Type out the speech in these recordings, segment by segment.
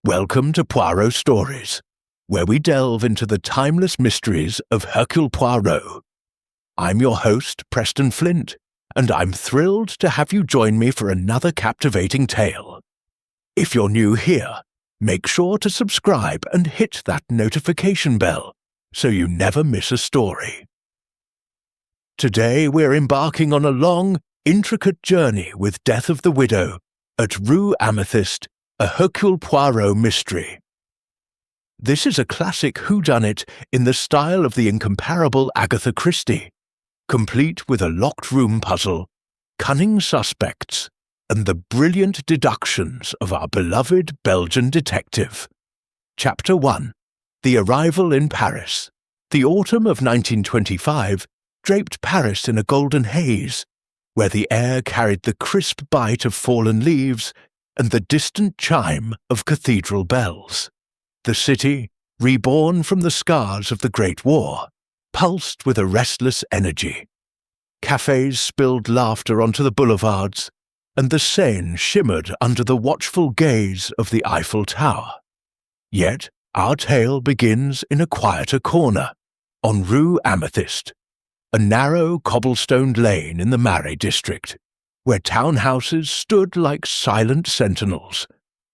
Welcome to Poirot Stories, where we delve into the timeless mysteries of Hercule Poirot. I'm your host, Preston Flint, and I'm thrilled to have you join me for another captivating tale. If you're new here, make sure to subscribe and hit that notification bell so you never miss a story. Today we're embarking on a long, intricate journey with Death of the Widow at Rue Amethyst, a Hercule Poirot mystery. This is a classic whodunit in the style of the incomparable Agatha Christie, complete with a locked room puzzle, cunning suspects, and the brilliant deductions of our beloved Belgian detective. Chapter 1. The Arrival in Paris. The autumn of 1925 draped Paris in a golden haze, where the air carried the crisp bite of fallen leaves and the distant chime of cathedral bells. The city, reborn from the scars of the Great War, pulsed with a restless energy. Cafes spilled laughter onto the boulevards, and the Seine shimmered under the watchful gaze of the Eiffel Tower. Yet our tale begins in a quieter corner, on Rue Amethyst, a narrow cobblestoned lane in the Marais district, where townhouses stood like silent sentinels,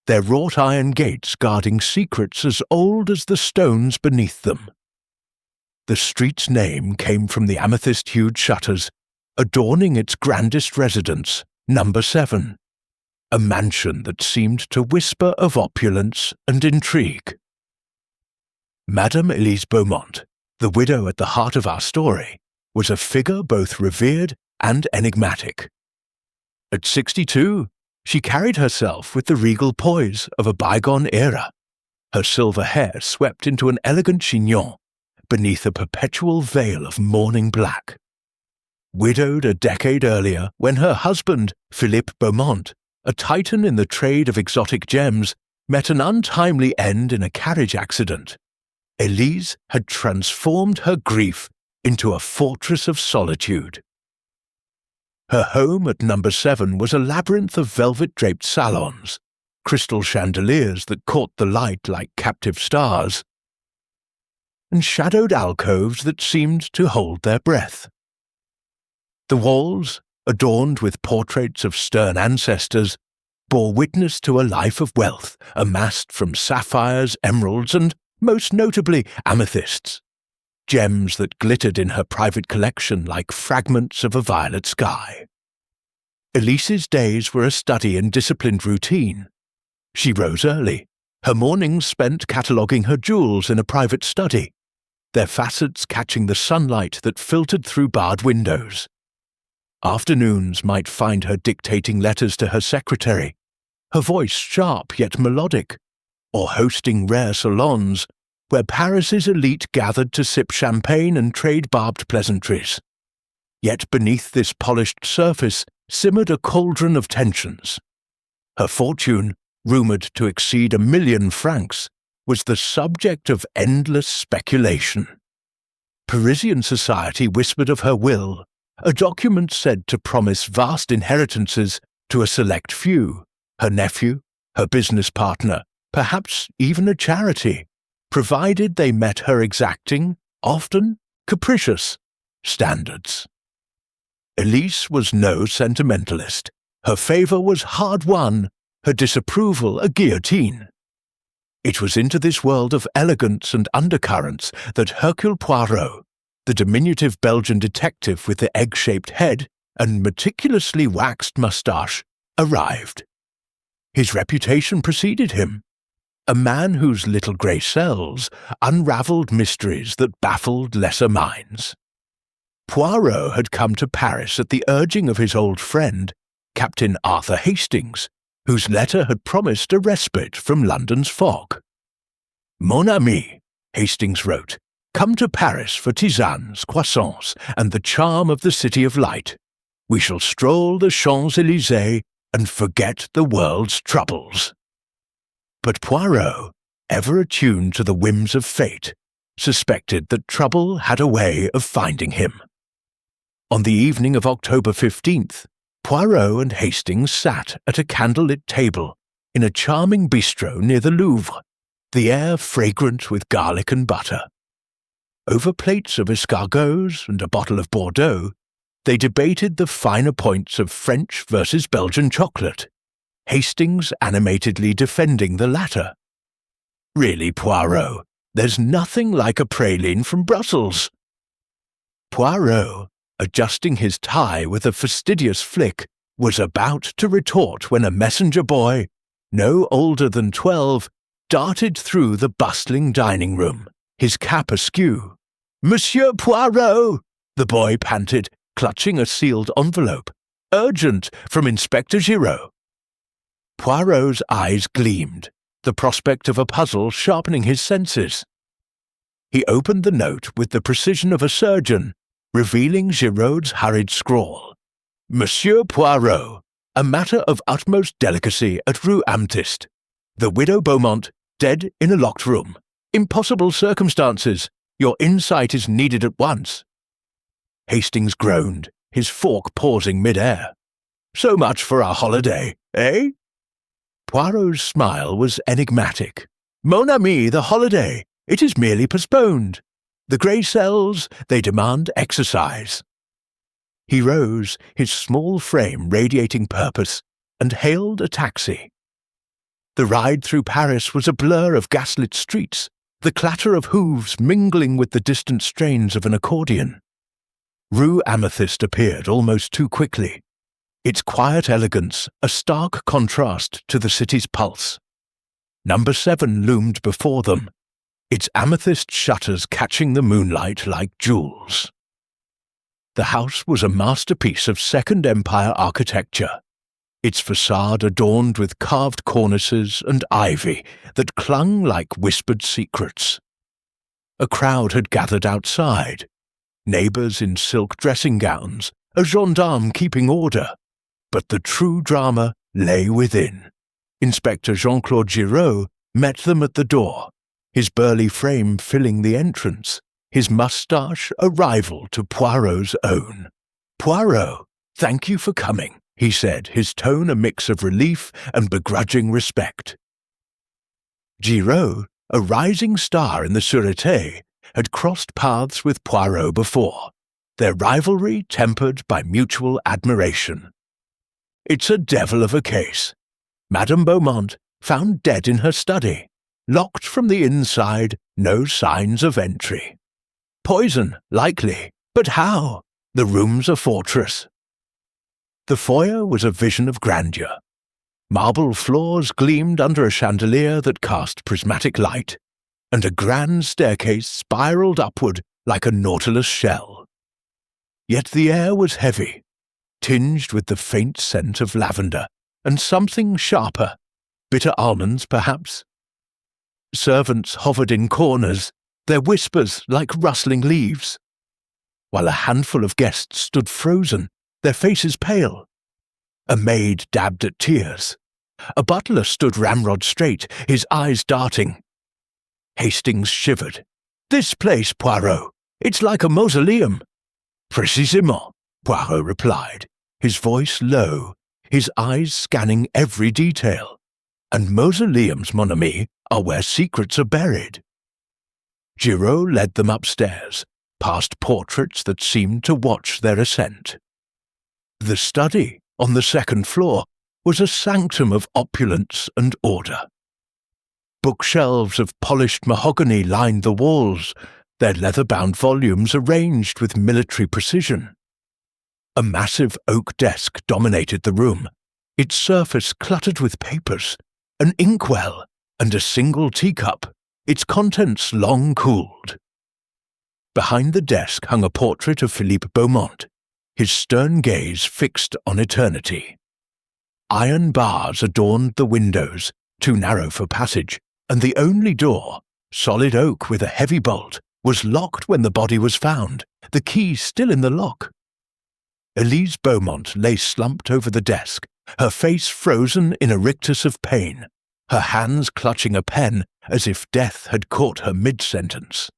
their wrought-iron gates guarding secrets as old as the stones beneath them. The street's name came from the amethyst-hued shutters adorning its grandest residence, number 7, a mansion that seemed to whisper of opulence and intrigue. Madame Elise Beaumont, the widow at the heart of our story, was a figure both revered and enigmatic. At 62, she carried herself with the regal poise of a bygone era, her silver hair swept into an elegant chignon beneath a perpetual veil of mourning black. Widowed a decade earlier when her husband, Philippe Beaumont, a titan in the trade of exotic gems, met an untimely end in a carriage accident, Elise had transformed her grief into a fortress of solitude. Her home at number 7 was a labyrinth of velvet-draped salons, crystal chandeliers that caught the light like captive stars, and shadowed alcoves that seemed to hold their breath. The walls, adorned with portraits of stern ancestors, bore witness to a life of wealth amassed from sapphires, emeralds, and, most notably, amethysts, gems that glittered in her private collection like fragments of a violet sky. Elise's days were a study in disciplined routine. She rose early, her mornings spent cataloguing her jewels in a private study, their facets catching the sunlight that filtered through barred windows. Afternoons might find her dictating letters to her secretary, her voice sharp yet melodic, or hosting rare salons where Paris's elite gathered to sip champagne and trade barbed pleasantries. Yet beneath this polished surface simmered a cauldron of tensions. Her fortune, rumoured to exceed 1,000,000 francs, was the subject of endless speculation. Parisian society whispered of her will, a document said to promise vast inheritances to a select few, her nephew, her business partner, perhaps even a charity, provided they met her exacting, often capricious, standards. Elise was no sentimentalist. Her favour was hard-won, her disapproval a guillotine. It was into this world of elegance and undercurrents that Hercule Poirot, the diminutive Belgian detective with the egg-shaped head and meticulously waxed moustache, arrived. His reputation preceded him. A man whose little grey cells unravelled mysteries that baffled lesser minds. Poirot had come to Paris at the urging of his old friend, Captain Arthur Hastings, whose letter had promised a respite from London's fog. "Mon ami," Hastings wrote, "come to Paris for tisanes, croissants, and the charm of the City of Light. We shall stroll the Champs-Élysées and forget the world's troubles." But Poirot, ever attuned to the whims of fate, suspected that trouble had a way of finding him. On the evening of October 15th, Poirot and Hastings sat at a candlelit table in a charming bistro near the Louvre, the air fragrant with garlic and butter. Over plates of escargots and a bottle of Bordeaux, they debated the finer points of French versus Belgian chocolate, Hastings animatedly defending the latter. "Really, Poirot, there's nothing like a praline from Brussels." Poirot, adjusting his tie with a fastidious flick, was about to retort when a messenger boy, no older than 12, darted through the bustling dining room, his cap askew. "Monsieur Poirot!" the boy panted, clutching a sealed envelope. "Urgent, from Inspector Giraud." Poirot's eyes gleamed, the prospect of a puzzle sharpening his senses. He opened the note with the precision of a surgeon, revealing Giraud's hurried scrawl. "Monsieur Poirot, a matter of utmost delicacy at Rue Amethyst. The widow Beaumont, dead in a locked room. Impossible circumstances. Your insight is needed at once." Hastings groaned, his fork pausing mid-air. "So much for our holiday, eh?" Poirot's smile was enigmatic. "Mon ami, the holiday. It is merely postponed. The grey cells, they demand exercise." He rose, his small frame radiating purpose, and hailed a taxi. The ride through Paris was a blur of gaslit streets, the clatter of hooves mingling with the distant strains of an accordion. Rue Amethyst appeared almost too quickly, its quiet elegance a stark contrast to the city's pulse. Number 7 loomed before them, its amethyst shutters catching the moonlight like jewels. The house was a masterpiece of Second Empire architecture, its facade adorned with carved cornices and ivy that clung like whispered secrets. A crowd had gathered outside, neighbours in silk dressing gowns, a gendarme keeping order, but the true drama lay within. Inspector Jean-Claude Giraud met them at the door, his burly frame filling the entrance, his moustache a rival to Poirot's own. "Poirot, thank you for coming," he said, his tone a mix of relief and begrudging respect. Giraud, a rising star in the Sûreté, had crossed paths with Poirot before, their rivalry tempered by mutual admiration. "It's a devil of a case. Madame Beaumont, found dead in her study, locked from the inside, no signs of entry. Poison, likely, but how? The room's a fortress." The foyer was a vision of grandeur. Marble floors gleamed under a chandelier that cast prismatic light, and a grand staircase spiraled upward like a nautilus shell. Yet the air was heavy, tinged with the faint scent of lavender and something sharper, bitter almonds perhaps. Servants hovered in corners, their whispers like rustling leaves, while a handful of guests stood frozen, their faces pale. A maid dabbed at tears. A butler stood ramrod straight, his eyes darting. Hastings shivered. "This place, Poirot, it's like a mausoleum." "Précisément," Poirot replied, his voice low, his eyes scanning every detail. "And mausoleums, mon ami, are where secrets are buried." Giraud led them upstairs, past portraits that seemed to watch their ascent. The study, on the second floor, was a sanctum of opulence and order. Bookshelves of polished mahogany lined the walls, their leather-bound volumes arranged with military precision. A massive oak desk dominated the room, its surface cluttered with papers, an inkwell, and a single teacup, its contents long cooled. Behind the desk hung a portrait of Philippe Beaumont, his stern gaze fixed on eternity. Iron bars adorned the windows, too narrow for passage, and the only door, solid oak with a heavy bolt, was locked when the body was found, the key still in the lock. Elise Beaumont lay slumped over the desk, her face frozen in a rictus of pain, her hands clutching a pen as if death had caught her mid-sentence.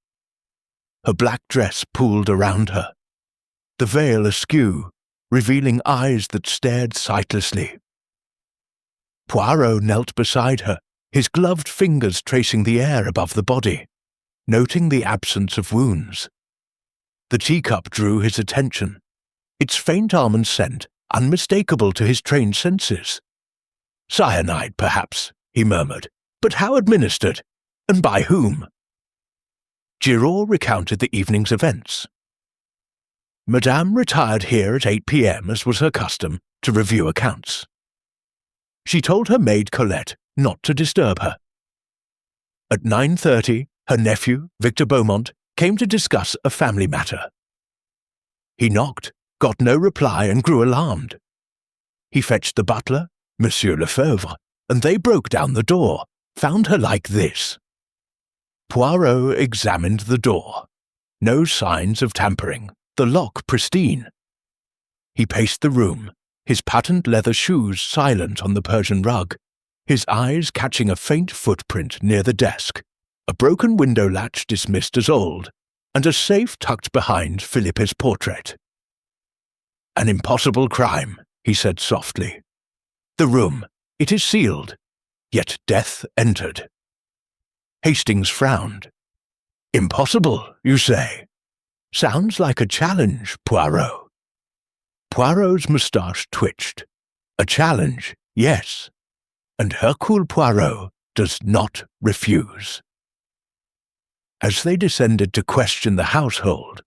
Her black dress pooled around her, the veil askew, revealing eyes that stared sightlessly. Poirot knelt beside her, his gloved fingers tracing the air above the body, noting the absence of wounds. The teacup drew his attention, its faint almond scent unmistakable to his trained senses. "Cyanide, perhaps," he murmured, "but how administered? And by whom?" Giraud recounted the evening's events. Madame retired here at 8 p.m., as was her custom, to review accounts. She told her maid Colette not to disturb her. At 9:30, her nephew, Victor Beaumont, came to discuss a family matter. He knocked, got no reply, and grew alarmed. He fetched the butler, Monsieur Lefebvre, and they broke down the door, found her like this. Poirot examined the door. No signs of tampering, the lock pristine. He paced the room, his patent leather shoes silent on the Persian rug, his eyes catching a faint footprint near the desk, a broken window latch dismissed as old, and a safe tucked behind Philippe's portrait. "An impossible crime," he said softly. "The room, it is sealed, yet death entered." Hastings frowned. "Impossible, you say? Sounds like a challenge, Poirot." Poirot's moustache twitched. "A challenge, yes. And Hercule Poirot does not refuse." As they descended to question the household,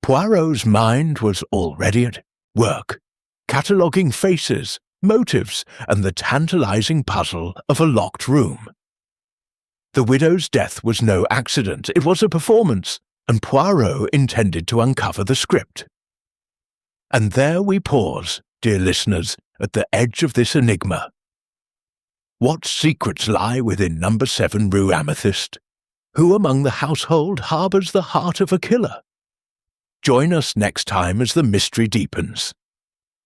Poirot's mind was already at work, cataloguing faces, motives, and the tantalizing puzzle of a locked room. The widow's death was no accident, it was a performance, and Poirot intended to uncover the script. And there we pause, dear listeners, at the edge of this enigma. What secrets lie within number 7 Rue Amethyst? Who among the household harbours the heart of a killer? Join us next time as the mystery deepens.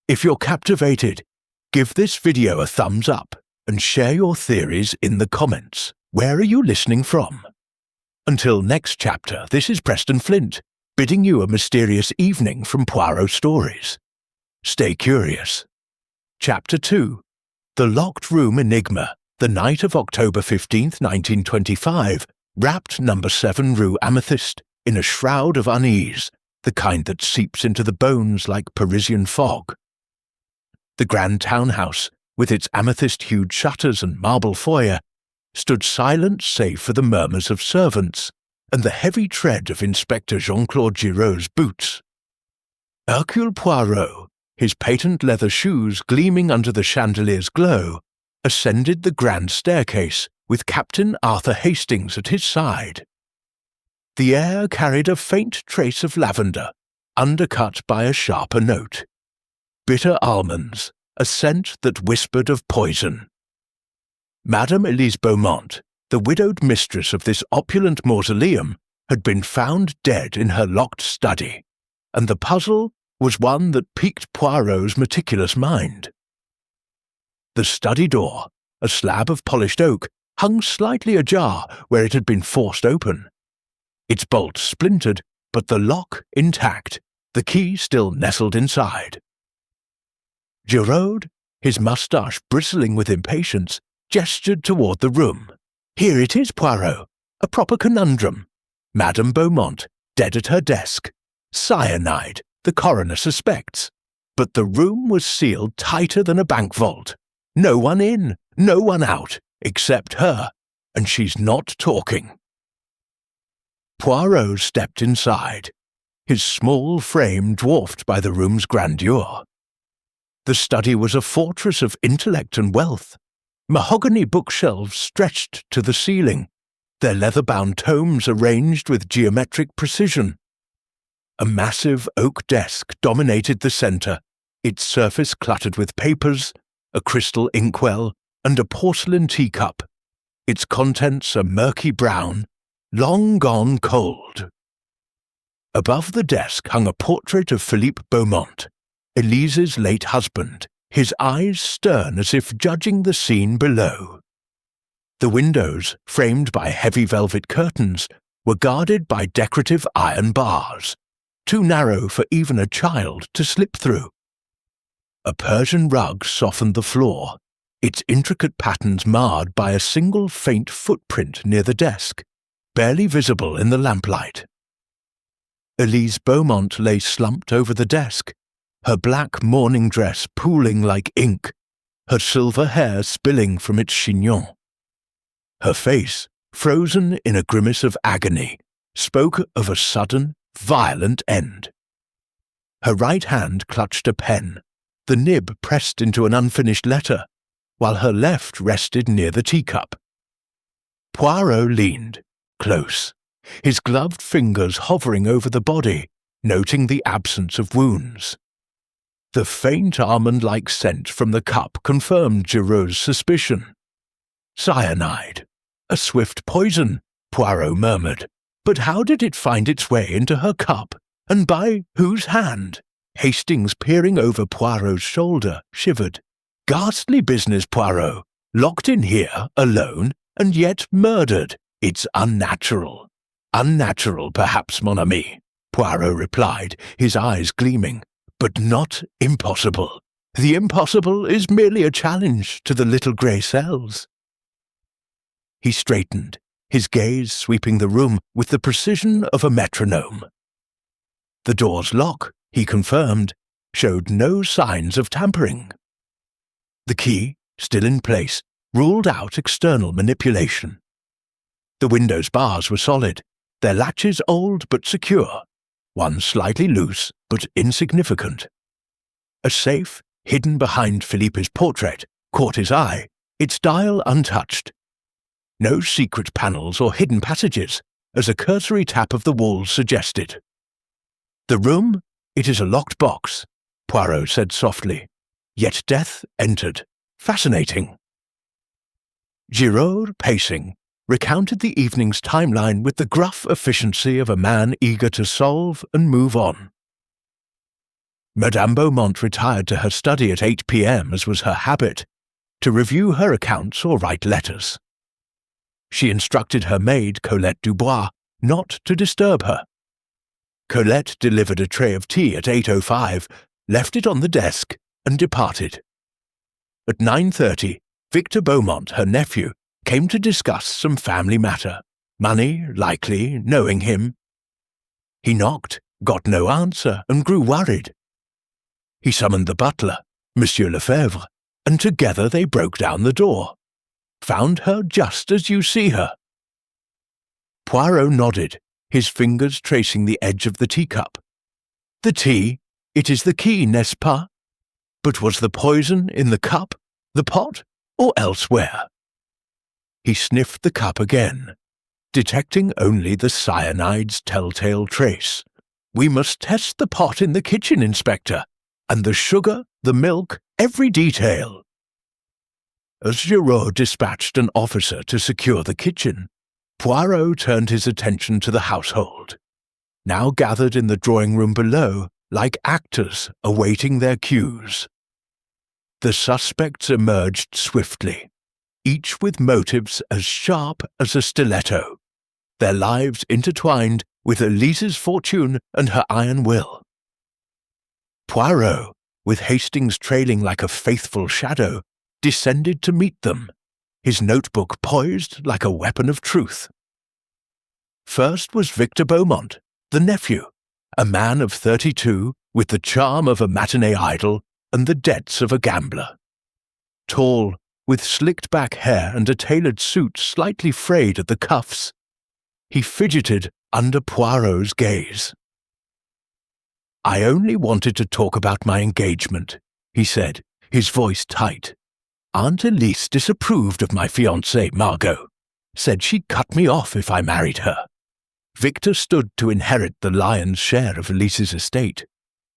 If you're captivated, give this video a thumbs up and share your theories in the comments. Where are you listening from? Until next chapter, this is Preston Flint, bidding you a mysterious evening from Poirot Stories. Stay curious. Chapter 2. The Locked Room Enigma, the night of October 15th, 1925, wrapped number 7 Rue Amethyst in a shroud of unease, the kind that seeps into the bones like Parisian fog. The grand townhouse, with its amethyst-hued shutters and marble foyer, stood silent save for the murmurs of servants and the heavy tread of Inspector Jean-Claude Giraud's boots. Hercule Poirot, his patent leather shoes gleaming under the chandelier's glow, ascended the grand staircase with Captain Arthur Hastings at his side. The air carried a faint trace of lavender, undercut by a sharper note. Bitter almonds, a scent that whispered of poison. Madame Elise Beaumont, the widowed mistress of this opulent mausoleum, had been found dead in her locked study, and the puzzle was one that piqued Poirot's meticulous mind. The study door, a slab of polished oak, hung slightly ajar where it had been forced open. Its bolt splintered, but the lock intact, the key still nestled inside. Giraud, his moustache bristling with impatience, gestured toward the room. "Here it is, Poirot. A proper conundrum. Madame Beaumont, dead at her desk. Cyanide, the coroner suspects. But the room was sealed tighter than a bank vault. No one in, no one out, except her, and she's not talking." Poirot stepped inside, his small frame dwarfed by the room's grandeur. The study was a fortress of intellect and wealth. Mahogany bookshelves stretched to the ceiling, their leather-bound tomes arranged with geometric precision. A massive oak desk dominated the centre, its surface cluttered with papers, a crystal inkwell, and a porcelain teacup, its contents a murky brown, long gone cold. Above the desk hung a portrait of Philippe Beaumont, Elise's late husband, his eyes stern as if judging the scene below. The windows, framed by heavy velvet curtains, were guarded by decorative iron bars, too narrow for even a child to slip through. A Persian rug softened the floor, its intricate patterns marred by a single faint footprint near the desk, barely visible in the lamplight. Elise Beaumont lay slumped over the desk, her black morning dress pooling like ink, her silver hair spilling from its chignon. Her face, frozen in a grimace of agony, spoke of a sudden, violent end. Her right hand clutched a pen, the nib pressed into an unfinished letter, while her left rested near the teacup. Poirot leaned, close, his gloved fingers hovering over the body, noting the absence of wounds. The faint almond-like scent from the cup confirmed Giraud's suspicion. Cyanide. A swift poison, Poirot murmured. But how did it find its way into her cup, and by whose hand? Hastings, peering over Poirot's shoulder, shivered. Ghastly business, Poirot. Locked in here, alone, and yet murdered. It's unnatural. Unnatural, perhaps, mon ami, Poirot replied, his eyes gleaming. But not impossible. The impossible is merely a challenge to the little grey cells. He straightened, his gaze sweeping the room with the precision of a metronome. The door's lock, he confirmed, showed no signs of tampering. The key, still in place, ruled out external manipulation. The window's bars were solid, their latches old but secure, one slightly loose but insignificant. A safe, hidden behind Philippe's portrait, caught his eye, its dial untouched. No secret panels or hidden passages, as a cursory tap of the walls suggested. The room? It is a locked box, Poirot said softly. Yet death entered. Fascinating. Giraud, pacing, recounted the evening's timeline with the gruff efficiency of a man eager to solve and move on. Madame Beaumont retired to her study at 8 p.m., as was her habit, to review her accounts or write letters. She instructed her maid, Colette Dubois, not to disturb her. Colette delivered a tray of tea at 8:05, left it on the desk, and departed. At 9:30, Victor Beaumont, her nephew, came to discuss some family matter, money, likely, knowing him. He knocked, got no answer, and grew worried. He summoned the butler, Monsieur Lefebvre, and together they broke down the door. Found her just as you see her. Poirot nodded, his fingers tracing the edge of the teacup. The tea, it is the key, n'est-ce pas? But was the poison in the cup, the pot, or elsewhere? He sniffed the cup again, detecting only the cyanide's telltale trace. We must test the pot in the kitchen, Inspector, and the sugar, the milk, every detail. As Giraud dispatched an officer to secure the kitchen, Poirot turned his attention to the household, now gathered in the drawing-room below like actors awaiting their cues. The suspects emerged swiftly, each with motives as sharp as a stiletto, their lives intertwined with Elise's fortune and her iron will. Poirot, with Hastings trailing like a faithful shadow, descended to meet them, his notebook poised like a weapon of truth. First was Victor Beaumont, the nephew, a man of 32 with the charm of a matinee idol and the debts of a gambler. Tall, with slicked-back hair and a tailored suit slightly frayed at the cuffs, he fidgeted under Poirot's gaze. I only wanted to talk about my engagement, he said, his voice tight. Aunt Elise disapproved of my fiancée, Margot. Said she'd cut me off if I married her. Victor stood to inherit the lion's share of Elise's estate,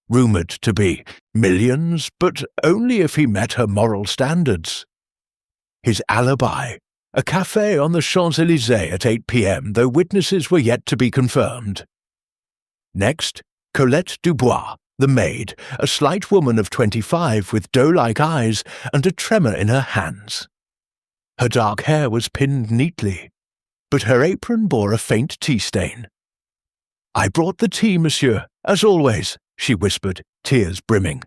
rumoured to be millions, but only if he met her moral standards. His alibi, a café on the Champs-Élysées at 8 p.m., though witnesses were yet to be confirmed. Next, Colette Dubois, the maid, a slight woman of 25 with doe-like eyes and a tremor in her hands. Her dark hair was pinned neatly, but her apron bore a faint tea stain. I brought the tea, monsieur, as always, she whispered, tears brimming.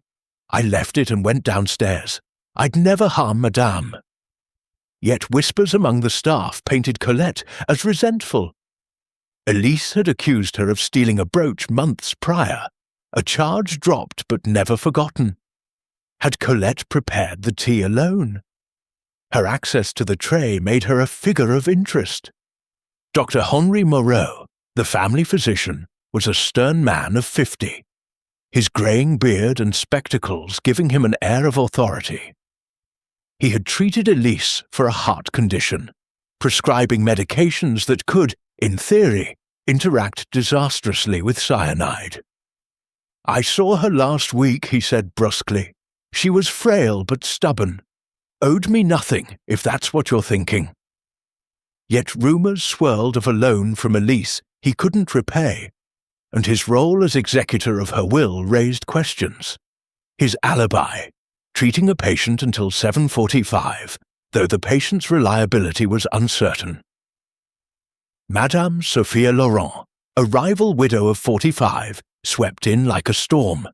I left it and went downstairs. I'd never harm Madame. Yet whispers among the staff painted Colette as resentful. Elise had accused her of stealing a brooch months prior, a charge dropped but never forgotten. Had Colette prepared the tea alone? Her access to the tray made her a figure of interest. Dr. Henri Moreau, the family physician, was a stern man of 50, his greying beard and spectacles giving him an air of authority. He had treated Elise for a heart condition, prescribing medications that could, in theory, interact disastrously with cyanide. "I saw her last week," he said brusquely. "She was frail but stubborn. Owed me nothing, if that's what you're thinking." Yet rumours swirled of a loan from Elise he couldn't repay, and his role as executor of her will raised questions. His alibi, treating a patient until 7:45, though the patient's reliability was uncertain. Madame Sophia Laurent, a rival widow of 45, swept in like a storm,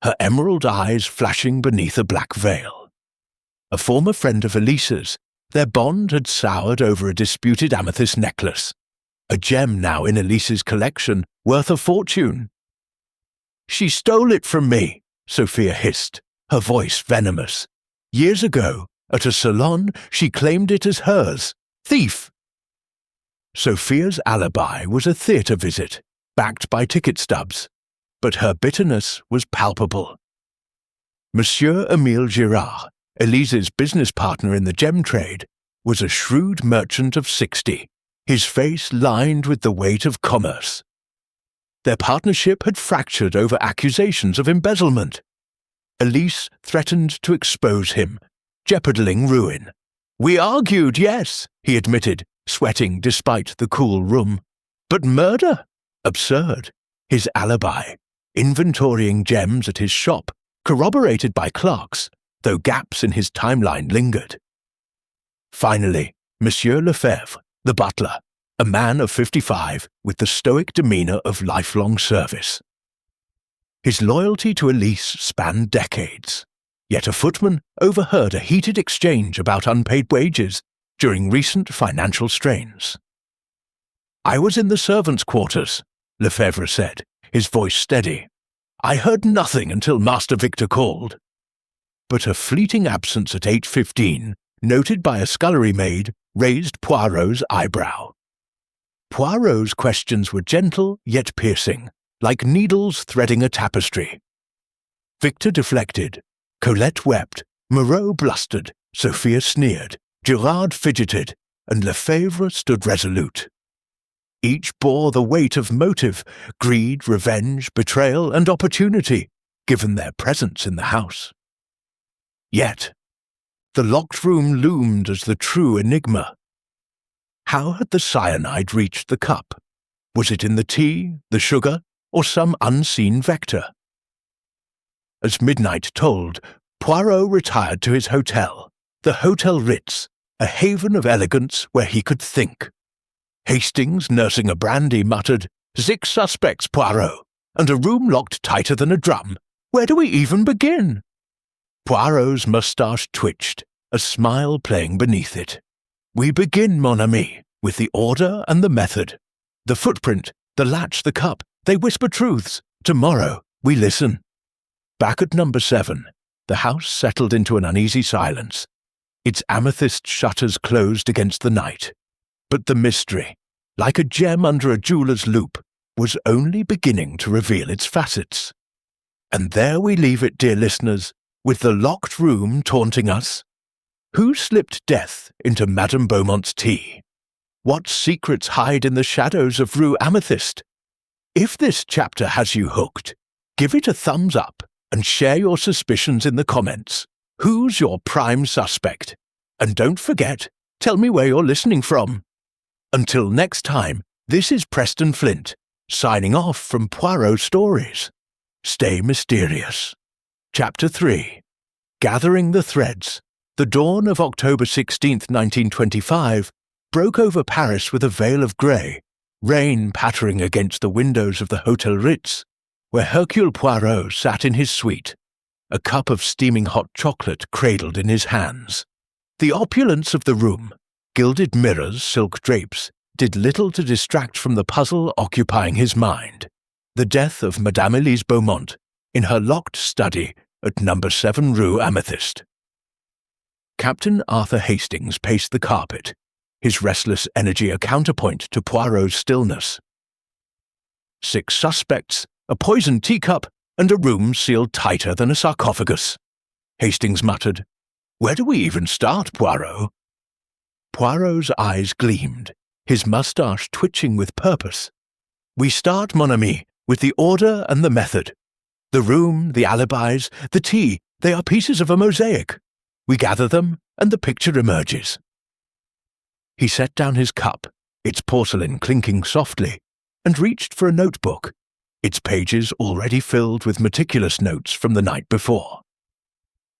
her emerald eyes flashing beneath a black veil. A former friend of Elise's, their bond had soured over a disputed amethyst necklace, a gem now in Elise's collection worth a fortune. "She stole it from me," Sophia hissed, her voice venomous. "Years ago, at a salon, she claimed it as hers. Thief!" Sophia's alibi was a theatre visit, backed by ticket stubs, but her bitterness was palpable. Monsieur Émile Girard, Elise's business partner in the gem trade, was a shrewd merchant of 60, his face lined with the weight of commerce. Their partnership had fractured over accusations of embezzlement. Elise threatened to expose him, jeoparding ruin. "We argued, yes," he admitted, sweating despite the cool room. "But murder? Absurd." His alibi, inventorying gems at his shop, corroborated by clerks, though gaps in his timeline lingered. Finally, Monsieur Lefebvre, the butler, a man of 55 with the stoic demeanour of lifelong service. His loyalty to Elise spanned decades, yet a footman overheard a heated exchange about unpaid wages during recent financial strains. "I was in the servants' quarters," Lefebvre said, his voice steady. "I heard nothing until Master Victor called." But a fleeting absence at 8:15, noted by a scullery maid, raised Poirot's eyebrow. Poirot's questions were gentle yet piercing, like needles threading a tapestry. Victor deflected, Colette wept, Moreau blustered, Sophia sneered, Girard fidgeted, and Lefebvre stood resolute. Each bore the weight of motive, greed, revenge, betrayal, and opportunity, given their presence in the house. Yet, the locked room loomed as the true enigma. How had the cyanide reached the cup? Was it in the tea, the sugar, or some unseen vector? As midnight tolled, Poirot retired to his hotel, the Hotel Ritz, a haven of elegance where he could think. Hastings, nursing a brandy, muttered, "6 suspects, Poirot, and a room locked tighter than a drum. Where do we even begin?" Poirot's moustache twitched, a smile playing beneath it. "We begin, mon ami, with the order and the method. The footprint, the latch, the cup, they whisper truths. Tomorrow, we listen." Back at number 7, the house settled into an uneasy silence, its amethyst shutters closed against the night. But the mystery, like a gem under a jeweller's loupe, was only beginning to reveal its facets. And there we leave it, dear listeners, with the locked room taunting us. Who slipped death into Madame Beaumont's tea? What secrets hide in the shadows of Rue Amethyst? If this chapter has you hooked, give it a thumbs up and share your suspicions in the comments. Who's your prime suspect? And don't forget, tell me where you're listening from. Until next time, this is Preston Flint, signing off from Poirot Stories. Stay mysterious. Chapter 3. Gathering the Threads. The dawn of October 16, 1925, broke over Paris with a veil of grey, rain pattering against the windows of the Hotel Ritz, where Hercule Poirot sat in his suite, a cup of steaming hot chocolate cradled in his hands. The opulence of the room, gilded mirrors, silk drapes, did little to distract from the puzzle occupying his mind, the death of Madame Elise Beaumont in her locked study at number 7 Rue Amethyst. Captain Arthur Hastings paced the carpet, his restless energy a counterpoint to Poirot's stillness. 6 suspects, a poisoned teacup, and a room sealed tighter than a sarcophagus. Hastings muttered, "Where do we even start, Poirot?" Poirot's eyes gleamed, his moustache twitching with purpose. "We start, mon ami, with the order and the method. The room, the alibis, the tea, they are pieces of a mosaic. We gather them, and the picture emerges." He set down his cup, its porcelain clinking softly, and reached for a notebook, its pages already filled with meticulous notes from the night before.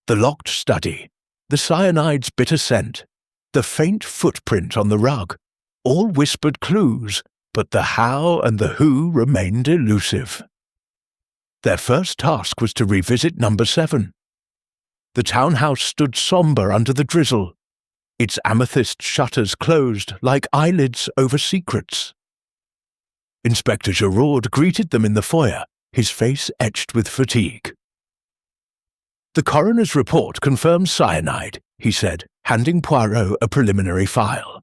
The locked study, the cyanide's bitter scent, the faint footprint on the rug, all whispered clues, but the how and the who remained elusive. Their first task was to revisit number 7. The townhouse stood sombre under the drizzle, its amethyst shutters closed like eyelids over secrets. Inspector Giraud greeted them in the foyer, his face etched with fatigue. "The coroner's report confirms cyanide," he said, handing Poirot a preliminary file.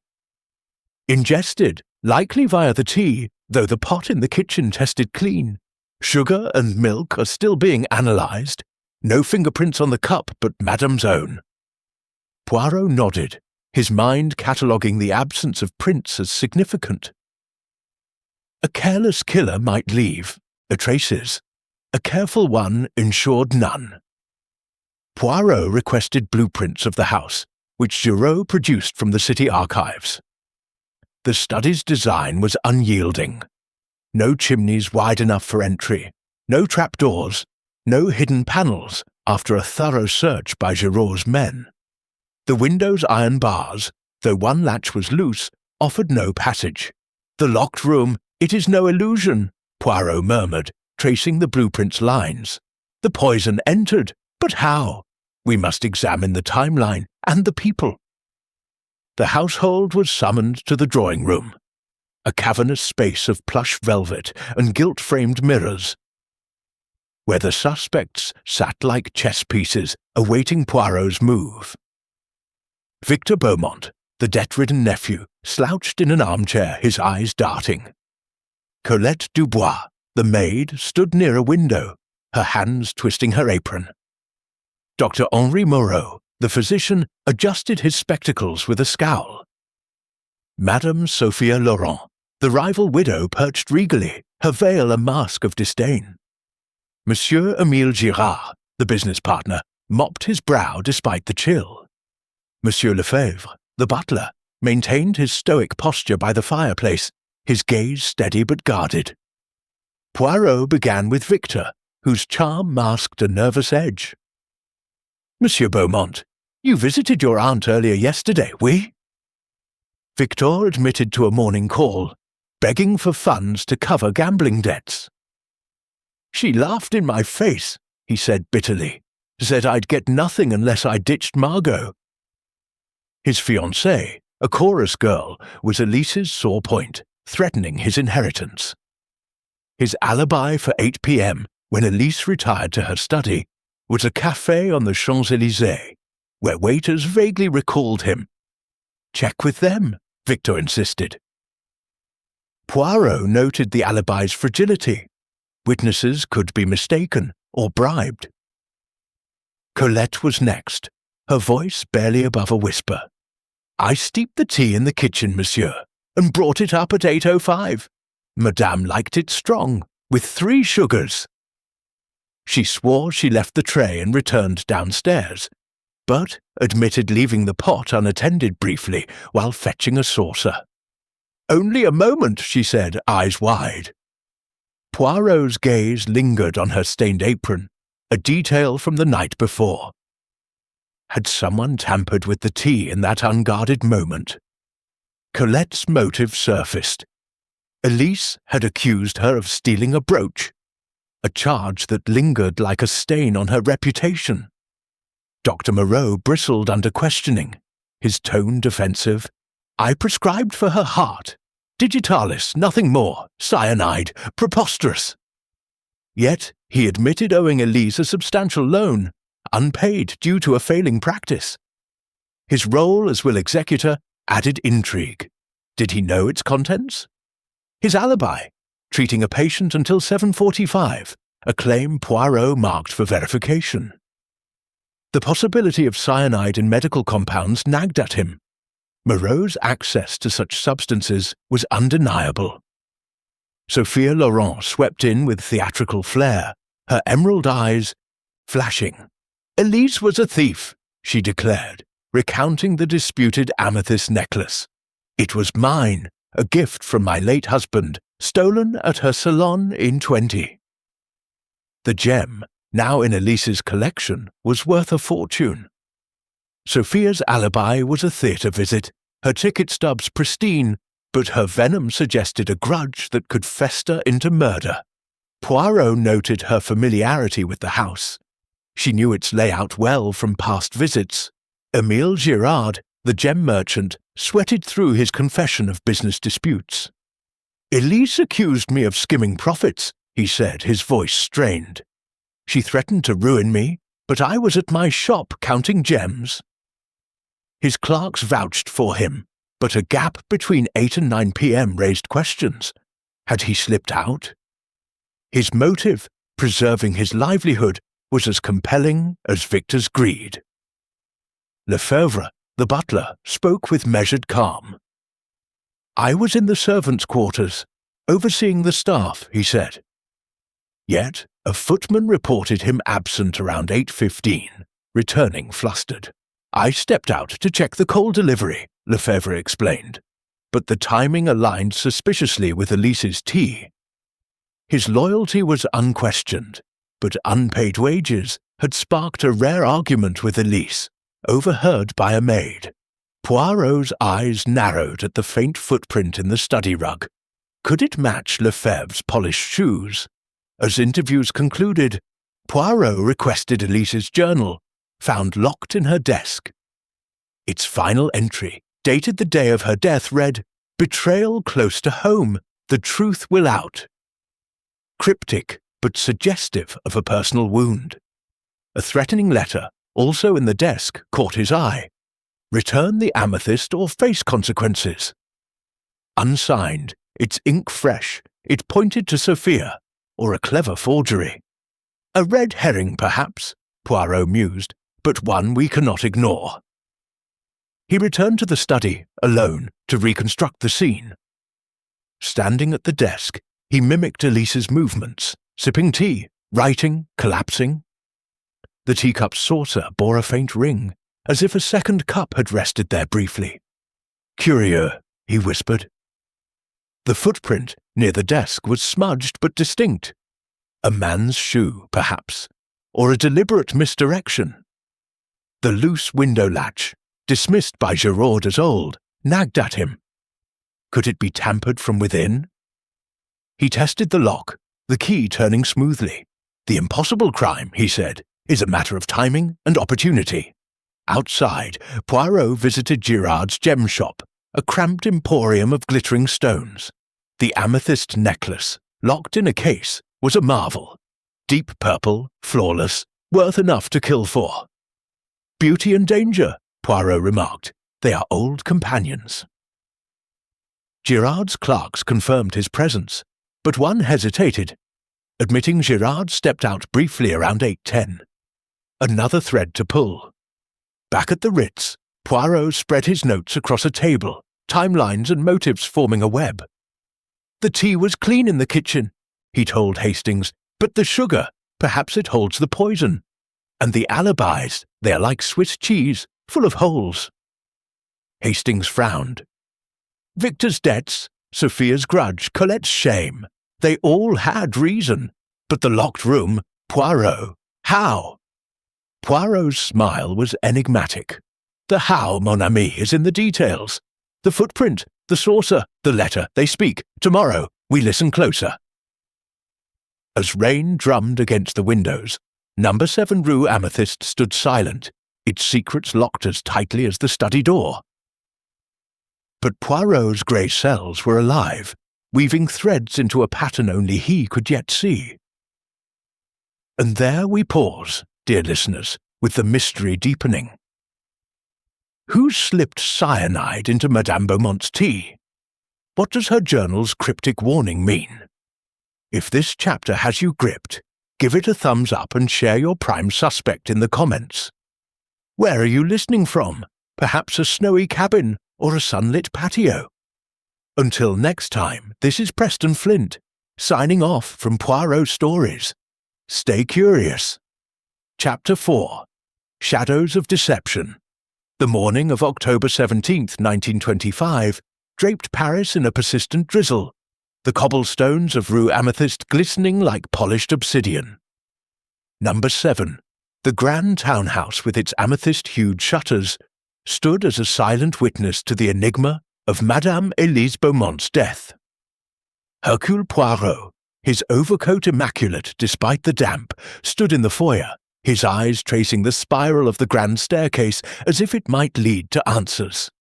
"Ingested, likely via the tea, though the pot in the kitchen tested clean. Sugar and milk are still being analysed. No fingerprints on the cup but Madame's own." Poirot nodded, his mind cataloguing the absence of prints as significant. A careless killer might leave, traces. A careful one ensured none. Poirot requested blueprints of the house, which Giraud produced from the city archives. The study's design was unyielding. No chimneys wide enough for entry, no trapdoors, no hidden panels after a thorough search by Giraud's men. The window's iron bars, though one latch was loose, offered no passage. "The locked room, it is no illusion," Poirot murmured, tracing the blueprint's lines. "The poison entered, but how? We must examine the timeline and the people." The household was summoned to the drawing-room, a cavernous space of plush velvet and gilt-framed mirrors, where the suspects sat like chess pieces awaiting Poirot's move. Victor Beaumont, the debt-ridden nephew, slouched in an armchair, his eyes darting. Colette Dubois, the maid, stood near a window, her hands twisting her apron. Dr. Henri Moreau, the physician, adjusted his spectacles with a scowl. Madame Sophia Laurent, the rival widow, perched regally, her veil a mask of disdain. Monsieur Émile Girard, the business partner, mopped his brow despite the chill. Monsieur Lefebvre, the butler, maintained his stoic posture by the fireplace, his gaze steady but guarded. Poirot began with Victor, whose charm masked a nervous edge. "Monsieur Beaumont, you visited your aunt earlier yesterday, oui?" Victor admitted to a morning call, begging for funds to cover gambling debts. "She laughed in my face," he said bitterly, "said I'd get nothing unless I ditched Margot." His fiancée, a chorus girl, was Elise's sore point, threatening his inheritance. His alibi for 8 p.m., when Elise retired to her study, was a café on the Champs-Élysées, where waiters vaguely recalled him. "Check with them," Victor insisted. Poirot noted the alibi's fragility. Witnesses could be mistaken or bribed. Colette was next, her voice barely above a whisper. "I steeped the tea in the kitchen, monsieur, and brought it up at 8:05. Madame liked it strong, with 3 sugars. She swore she left the tray and returned downstairs, but admitted leaving the pot unattended briefly while fetching a saucer. "Only a moment," she said, eyes wide. Poirot's gaze lingered on her stained apron, a detail from the night before. Had someone tampered with the tea in that unguarded moment? Colette's motive surfaced. Elise had accused her of stealing a brooch. a charge that lingered like a stain on her reputation. Dr. Moreau bristled under questioning, his tone defensive. I prescribed for her heart. Digitalis, nothing more. Cyanide. Preposterous. Yet he admitted owing Elise a substantial loan, unpaid due to a failing practice. His role as will executor added intrigue. Did he know its contents? His alibi, treating a patient until 7:45, a claim Poirot marked for verification. The possibility of cyanide in medical compounds nagged at him. Moreau's access to such substances was undeniable. Sophia Laurent swept in with theatrical flair, her emerald eyes flashing. Elise was a thief, she declared, recounting the disputed amethyst necklace. It was mine, a gift from my late husband, stolen at her salon in 20. The gem, now in Elise's collection, was worth a fortune. Sophia's alibi was a theatre visit, her ticket stubs pristine, but her venom suggested a grudge that could fester into murder. Poirot noted her familiarity with the house. She knew its layout well from past visits. Émile Girard, the gem merchant, sweated through his confession of business disputes. Elise accused me of skimming profits, he said, his voice strained. She threatened to ruin me, but I was at my shop counting gems. His clerks vouched for him, but a gap between 8 and 9 p.m. raised questions. Had he slipped out? His motive, preserving his livelihood, was as compelling as Victor's greed. Lefebvre, the butler, spoke with measured calm. I was in the servants' quarters, overseeing the staff, he said. Yet a footman reported him absent around 8:15, returning flustered. I stepped out to check the coal delivery, Lefebvre explained, but the timing aligned suspiciously with Elise's tea. His loyalty was unquestioned, but unpaid wages had sparked a rare argument with Elise, overheard by a maid. Poirot's eyes narrowed at the faint footprint in the study rug. Could it match Lefebvre's polished shoes? As interviews concluded, Poirot requested Elise's journal, found locked in her desk. Its final entry, dated the day of her death, read, Betrayal close to home, the truth will out. Cryptic, but suggestive of a personal wound. A threatening letter, also in the desk, caught his eye. Return the amethyst or face consequences. Unsigned, its ink fresh, it pointed to Sophia, or a clever forgery. A red herring, perhaps, Poirot mused, but one we cannot ignore. He returned to the study, alone, to reconstruct the scene. Standing at the desk, he mimicked Elise's movements, sipping tea, writing, collapsing. The teacup's saucer bore a faint ring, as if a second cup had rested there briefly. Curieux, he whispered. The footprint near the desk was smudged but distinct. A man's shoe, perhaps, or a deliberate misdirection. The loose window latch, dismissed by Giraud as old, nagged at him. Could it be tampered from within? He tested the lock, the key turning smoothly. The impossible crime, he said, is a matter of timing and opportunity. Outside, Poirot visited Girard's gem shop, a cramped emporium of glittering stones. The amethyst necklace, locked in a case, was a marvel. Deep purple, flawless, worth enough to kill for. Beauty and danger, Poirot remarked. They are old companions. Girard's clerks confirmed his presence, but one hesitated. Admitting Girard stepped out briefly around 8:10. Another thread to pull. Back at the Ritz, Poirot spread his notes across a table, timelines and motives forming a web. The tea was clean in the kitchen, he told Hastings, but the sugar, perhaps it holds the poison. And the alibis, they are like Swiss cheese, full of holes. Hastings frowned. Victor's debts, Sophia's grudge, Colette's shame, they all had reason. But the locked room, Poirot, how? Poirot's smile was enigmatic. The how, mon ami, is in the details. The footprint, the saucer, the letter, they speak. Tomorrow, we listen closer. As rain drummed against the windows, number 7 Rue Amethyst stood silent, its secrets locked as tightly as the study door. But Poirot's grey cells were alive, weaving threads into a pattern only he could yet see. And there we pause, dear listeners, with the mystery deepening. Who slipped cyanide into Madame Beaumont's tea? What does her journal's cryptic warning mean? If this chapter has you gripped, give it a thumbs up and share your prime suspect in the comments. Where are you listening from? Perhaps a snowy cabin or a sunlit patio? Until next time, this is Preston Flint, signing off from Poirot Stories. Stay curious. Chapter 4. Shadows of Deception. The morning of October 17th, 1925, draped Paris in a persistent drizzle, the cobblestones of Rue Amethyst glistening like polished obsidian. Number 7, the grand townhouse with its amethyst-hued shutters, stood as a silent witness to the enigma of Madame Elise Beaumont's death. Hercule Poirot, his overcoat immaculate despite the damp, stood in the foyer, his eyes tracing the spiral of the grand staircase as if it might lead to answers.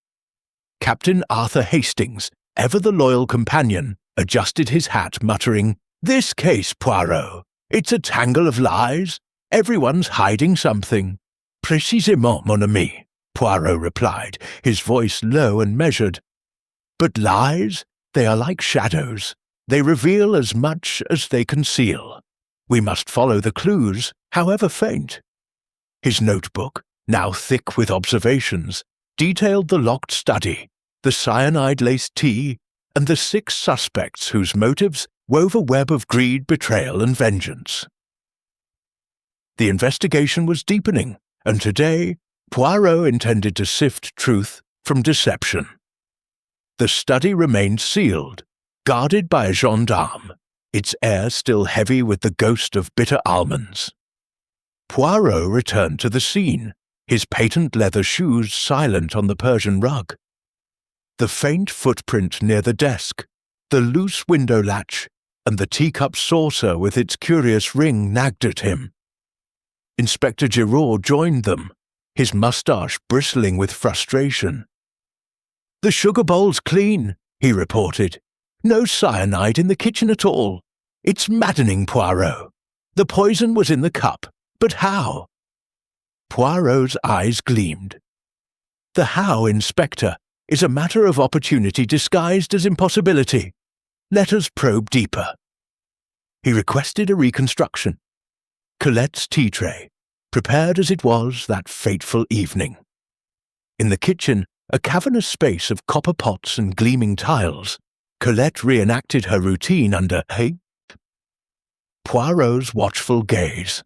Captain Arthur Hastings, ever the loyal companion, adjusted his hat, muttering, "This case, Poirot. It's a tangle of lies. Everyone's hiding something." "Précisément, mon ami," Poirot replied, his voice low and measured. "But lies? They are like shadows. They reveal as much as they conceal. We must follow the clues, however faint." His notebook, now thick with observations, detailed the locked study, the cyanide-laced tea, and the 6 suspects whose motives wove a web of greed, betrayal, and vengeance. The investigation was deepening, and today, Poirot intended to sift truth from deception. The study remained sealed, guarded by a gendarme, its air still heavy with the ghost of bitter almonds. Poirot returned to the scene, his patent leather shoes silent on the Persian rug. The faint footprint near the desk, the loose window latch, and the teacup saucer with its curious ring nagged at him. Inspector Giraud joined them, his moustache bristling with frustration. "The sugar bowl's clean," he reported. "No cyanide in the kitchen at all. It's maddening, Poirot. The poison was in the cup, but how?" Poirot's eyes gleamed. "The how, Inspector, is a matter of opportunity disguised as impossibility. Let us probe deeper." He requested a reconstruction. Colette's tea tray, prepared as it was that fateful evening. In the kitchen, a cavernous space of copper pots and gleaming tiles, Colette reenacted her routine under Poirot's watchful gaze.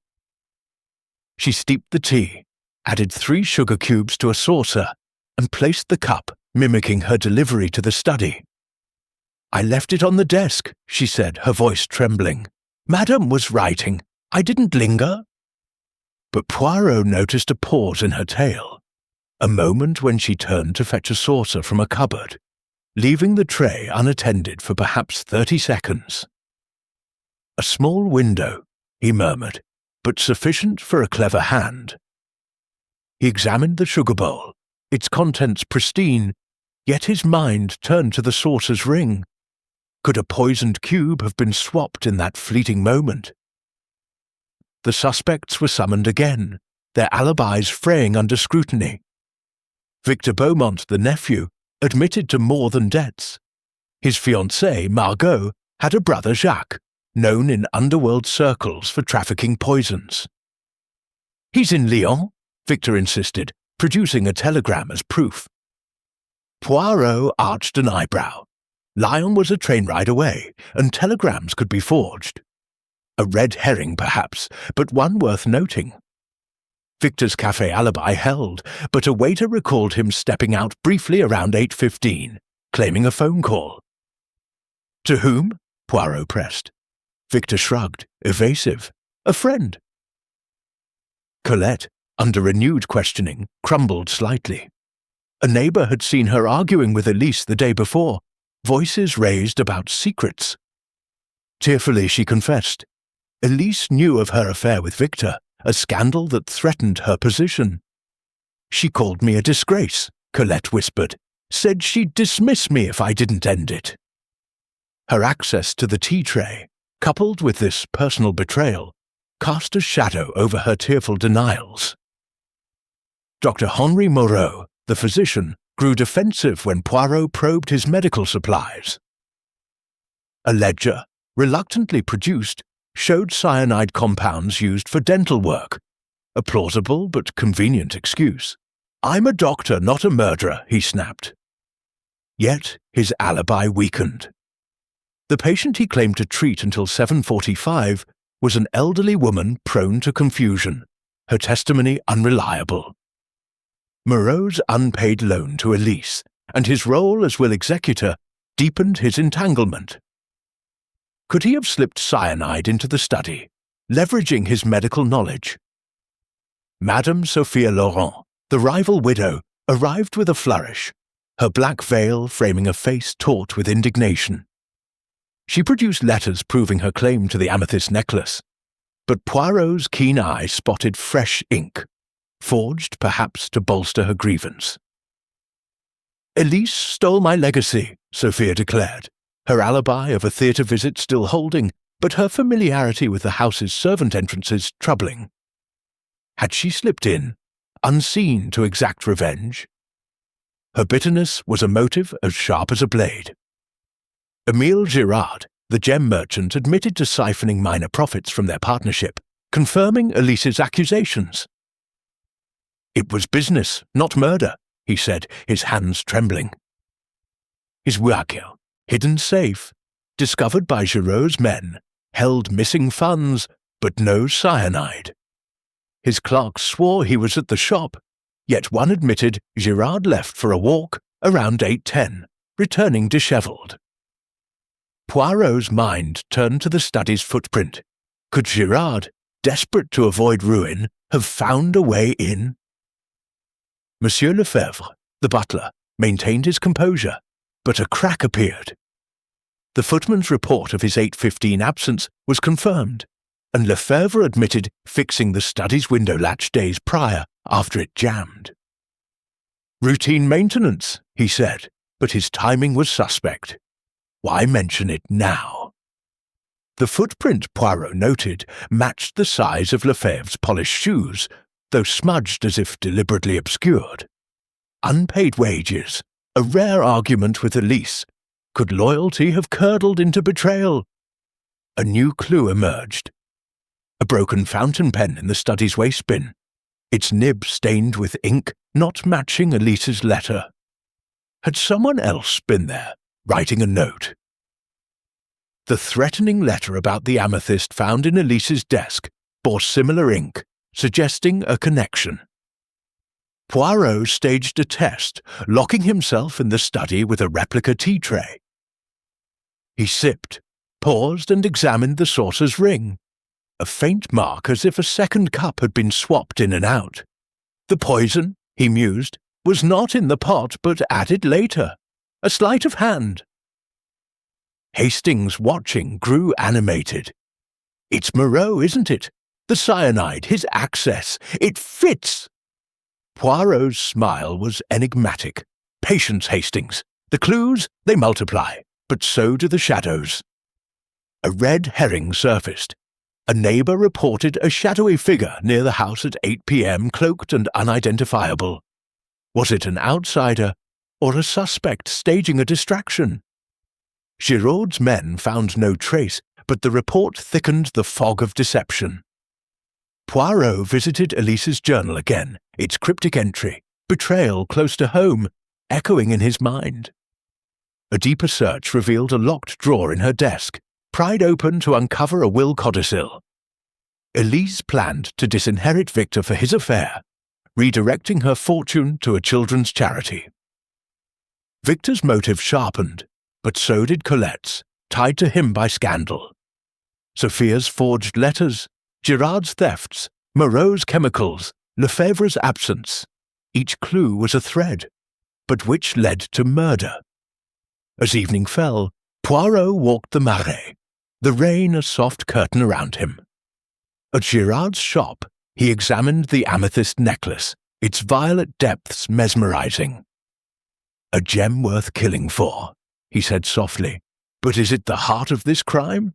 She steeped the tea, added 3 sugar cubes to a saucer, and placed the cup, mimicking her delivery to the study. "I left it on the desk," she said, her voice trembling. "Madame was writing. I didn't linger." But Poirot noticed a pause in her tale, a moment when she turned to fetch a saucer from a cupboard, leaving the tray unattended for perhaps 30 seconds. "A small window," he murmured, "but sufficient for a clever hand." He examined the sugar bowl, its contents pristine, yet his mind turned to the saucer's ring. Could a poisoned cube have been swapped in that fleeting moment? The suspects were summoned again, their alibis fraying under scrutiny. Victor Beaumont, the nephew, admitted to more than debts. His fiancée, Margot, had a brother Jacques, known in underworld circles for trafficking poisons. "He's in Lyon," Victor insisted, producing a telegram as proof. Poirot arched an eyebrow. Lyon was a train ride away, and telegrams could be forged. A red herring, perhaps, but one worth noting. Victor's café alibi held, but a waiter recalled him stepping out briefly around 8:15, claiming a phone call. "To whom?" Poirot pressed. Victor shrugged, evasive. "A friend." Colette, under renewed questioning, crumbled slightly. A neighbour had seen her arguing with Elise the day before, voices raised about secrets. Tearfully she confessed, Elise knew of her affair with Victor, a scandal that threatened her position. "She called me a disgrace," Colette whispered, "said she'd dismiss me if I didn't end it." Her access to the tea tray, coupled with this personal betrayal, cast a shadow over her tearful denials. Dr. Henri Moreau, the physician, grew defensive when Poirot probed his medical supplies. A ledger, reluctantly produced, showed cyanide compounds used for dental work, a plausible but convenient excuse. "I'm a doctor, not a murderer," he snapped. Yet his alibi weakened. The patient he claimed to treat until 7:45 was an elderly woman prone to confusion, her testimony unreliable. Moreau's unpaid loan to Elise and his role as will executor deepened his entanglement. Could he have slipped cyanide into the study, leveraging his medical knowledge? Madame Sophia Laurent, the rival widow, arrived with a flourish, her black veil framing a face taut with indignation. She produced letters proving her claim to the amethyst necklace, but Poirot's keen eye spotted fresh ink, forged perhaps to bolster her grievance. "Elise stole my legacy," Sophia declared, her alibi of a theatre visit still holding, but her familiarity with the house's servant entrances troubling. Had she slipped in, unseen, to exact revenge? Her bitterness was a motive as sharp as a blade. Émile Girard, the gem merchant, admitted to siphoning minor profits from their partnership, confirming Elise's accusations. "It was business, not murder," he said, his hands trembling. His Whodunit, hidden safe, discovered by Giraud's men, held missing funds, but no cyanide. His clerks swore he was at the shop, yet one admitted Girard left for a walk around 8:10, returning dishevelled. Poirot's mind turned to the study's footprint. Could Girard, desperate to avoid ruin, have found a way in? Monsieur Lefebvre, the butler, maintained his composure, but a crack appeared. The footman's report of his 8:15 absence was confirmed, and Lefebvre admitted fixing the study's window latch days prior after it jammed. "Routine maintenance," he said, but his timing was suspect. Why mention it now? The footprint, Poirot noted, matched the size of Lefebvre's polished shoes, though smudged as if deliberately obscured. Unpaid wages, a rare argument with Elise. Could loyalty have curdled into betrayal? A new clue emerged. A broken fountain pen in the study's waste bin, its nib stained with ink not matching Elise's letter. Had someone else been there, writing a note? The threatening letter about the amethyst found in Elise's desk bore similar ink, suggesting a connection. Poirot staged a test, locking himself in the study with a replica tea tray. He sipped, paused and examined the saucer's ring, a faint mark as if a second cup had been swapped in and out. The poison, he mused, was not in the pot but added later. A sleight of hand. Hastings, watching, grew animated. "It's Moreau, isn't it? The cyanide, his access. It fits!" Poirot's smile was enigmatic. "Patience, Hastings. The clues, they multiply, but so do the shadows." A red herring surfaced. A neighbour reported a shadowy figure near the house at 8 p.m., cloaked and unidentifiable. Was it an outsider, or a suspect staging a distraction? Giraud's men found no trace, but the report thickened the fog of deception. Poirot visited Elise's journal again, its cryptic entry, betrayal close to home, echoing in his mind. A deeper search revealed a locked drawer in her desk, pried open to uncover a will codicil. Elise planned to disinherit Victor for his affair, redirecting her fortune to a children's charity. Victor's motive sharpened, but so did Colette's, tied to him by scandal. Sophia's forged letters, Girard's thefts, Moreau's chemicals, Lefebvre's absence. Each clue was a thread, but which led to murder? As evening fell, Poirot walked the Marais, the rain a soft curtain around him. At Girard's shop, he examined the amethyst necklace, its violet depths mesmerizing. "A gem worth killing for," he said softly. "But is it the heart of this crime?"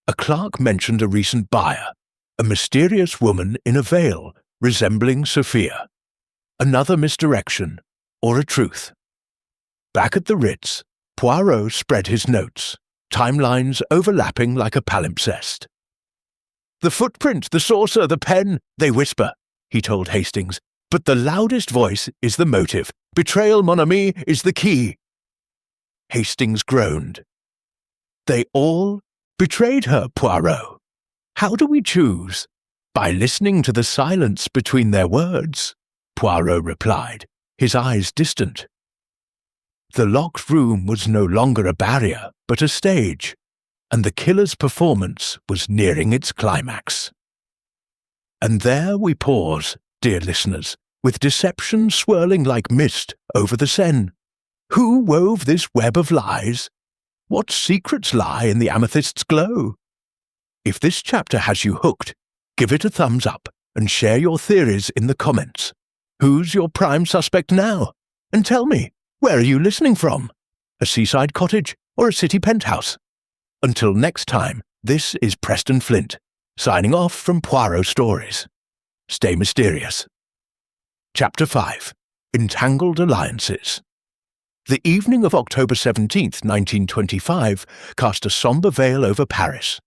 A clerk mentioned a recent buyer, a mysterious woman in a veil resembling Sophia. Another misdirection, or a truth. Back at the Ritz, Poirot spread his notes, timelines overlapping like a palimpsest. "The footprint, the saucer, the pen," they whisper, he told Hastings, "but the loudest voice is the motive. Betrayal, mon ami, is the key." Hastings groaned. "They all betrayed her, Poirot. How do we choose?" "By listening to the silence between their words," Poirot replied, his eyes distant. The locked room was no longer a barrier, but a stage, and the killer's performance was nearing its climax. And there we pause, dear listeners, with deception swirling like mist over the Seine. Who wove this web of lies? What secrets lie in the amethyst's glow? If this chapter has you hooked, give it a thumbs up and share your theories in the comments. Who's your prime suspect now? And tell me, where are you listening from? A seaside cottage or a city penthouse? Until next time, this is Preston Flint, signing off from Poirot Stories. Stay mysterious. Chapter 5. Entangled Alliances. The evening of October 17th, 1925, cast a sombre veil over Paris,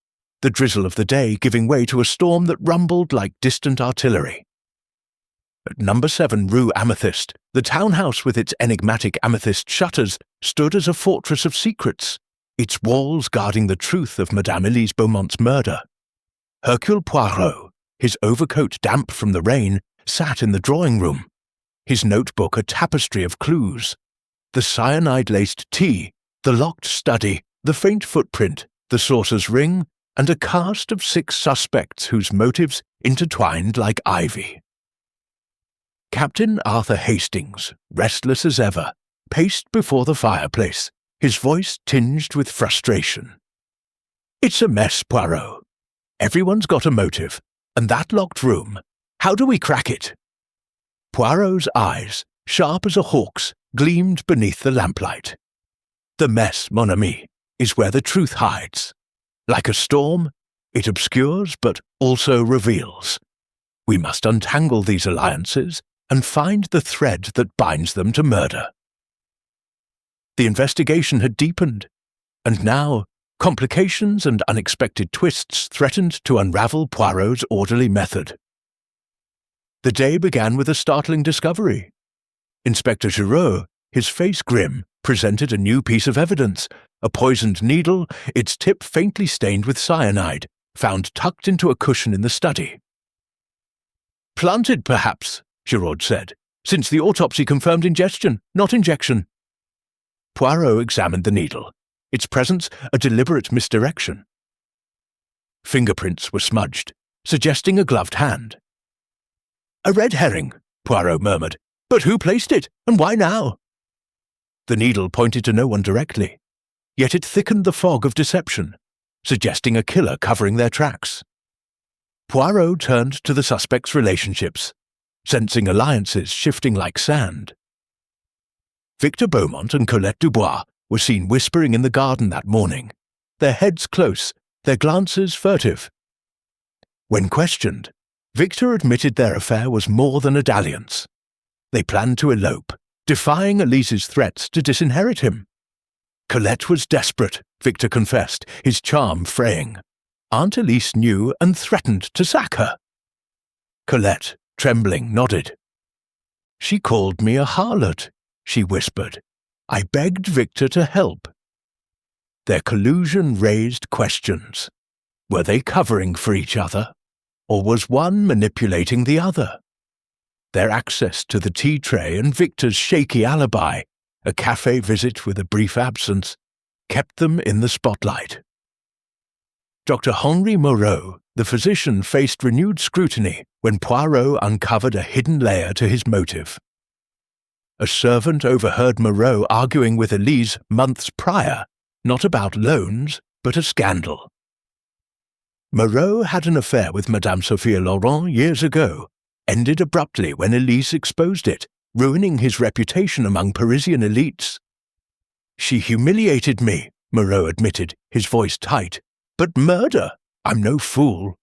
the drizzle of the day giving way to a storm that rumbled like distant artillery. At number 7 Rue Amethyst, the townhouse with its enigmatic amethyst shutters stood as a fortress of secrets, its walls guarding the truth of Madame Elise Beaumont's murder. Hercule Poirot, his overcoat damp from the rain, sat in the drawing room, his notebook a tapestry of clues. The cyanide-laced tea, the locked study, the faint footprint, the saucer's ring, and a cast of 6 suspects whose motives intertwined like ivy. Captain Arthur Hastings, restless as ever, paced before the fireplace, his voice tinged with frustration. "It's a mess, Poirot. Everyone's got a motive, and that locked room, how do we crack it?" Poirot's eyes, sharp as a hawk's, gleamed beneath the lamplight. "The mess, mon ami, is where the truth hides. Like a storm, it obscures but also reveals. We must untangle these alliances and find the thread that binds them to murder." The investigation had deepened, and now complications and unexpected twists threatened to unravel Poirot's orderly method. The day began with a startling discovery. Inspector Giraud, his face grim, presented a new piece of evidence, a poisoned needle, its tip faintly stained with cyanide, found tucked into a cushion in the study. "Planted, perhaps," Giraud said, "since the autopsy confirmed ingestion, not injection." Poirot examined the needle, its presence a deliberate misdirection. Fingerprints were smudged, suggesting a gloved hand. "A red herring," Poirot murmured. "But who placed it, and why now?" The needle pointed to no one directly, yet it thickened the fog of deception, suggesting a killer covering their tracks. Poirot turned to the suspects' relationships, sensing alliances shifting like sand. Victor Beaumont and Colette Dubois were seen whispering in the garden that morning, their heads close, their glances furtive. When questioned, Victor admitted their affair was more than a dalliance. They planned to elope, defying Elise's threats to disinherit him. Colette was desperate, Victor confessed, his charm fraying. Aunt Elise knew and threatened to sack her. Colette, trembling, nodded. "She called me a harlot," she whispered. "I begged Victor to help." Their collusion raised questions. Were they covering for each other? Or was one manipulating the other? Their access to the tea tray and Victor's shaky alibi, a cafe visit with a brief absence, kept them in the spotlight. Dr. Henri Moreau, the physician, faced renewed scrutiny when Poirot uncovered a hidden layer to his motive. A servant overheard Moreau arguing with Elise months prior, not about loans, but a scandal. Moreau had an affair with Madame Sophia Laurent years ago, ended abruptly when Elise exposed it, ruining his reputation among Parisian elites. She humiliated me, Moreau admitted, his voice tight. But murder? I'm no fool.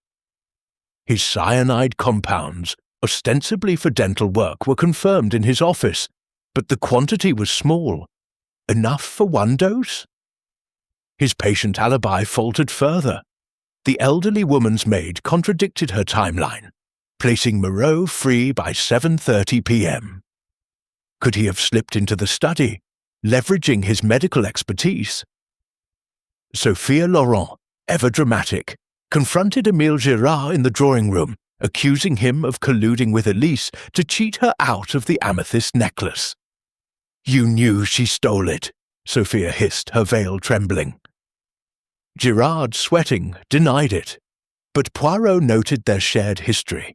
His cyanide compounds, ostensibly for dental work, were confirmed in his office, but the quantity was small. Enough for one dose? His patient alibi faltered further. The elderly woman's maid contradicted her timeline, placing Moreau free by 7:30 p.m. Could he have slipped into the study, leveraging his medical expertise? Sophia Laurent, ever dramatic, confronted Émile Girard in the drawing room, accusing him of colluding with Elise to cheat her out of the amethyst necklace. "You knew she stole it," Sophia hissed, her veil trembling. Girard, sweating, denied it, but Poirot noted their shared history.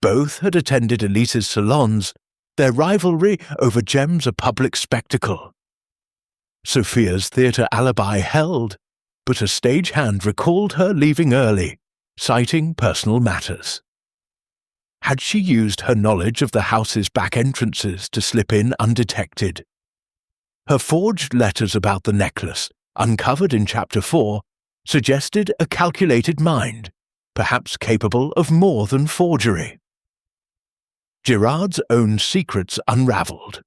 Both had attended Elise's salons, their rivalry over gems a public spectacle. Sophia's theatre alibi held, but a stagehand recalled her leaving early, citing personal matters. Had she used her knowledge of the house's back entrances to slip in undetected? Her forged letters about the necklace, uncovered in Chapter 4, suggested a calculated mind, perhaps capable of more than forgery. Girard's own secrets unravelled.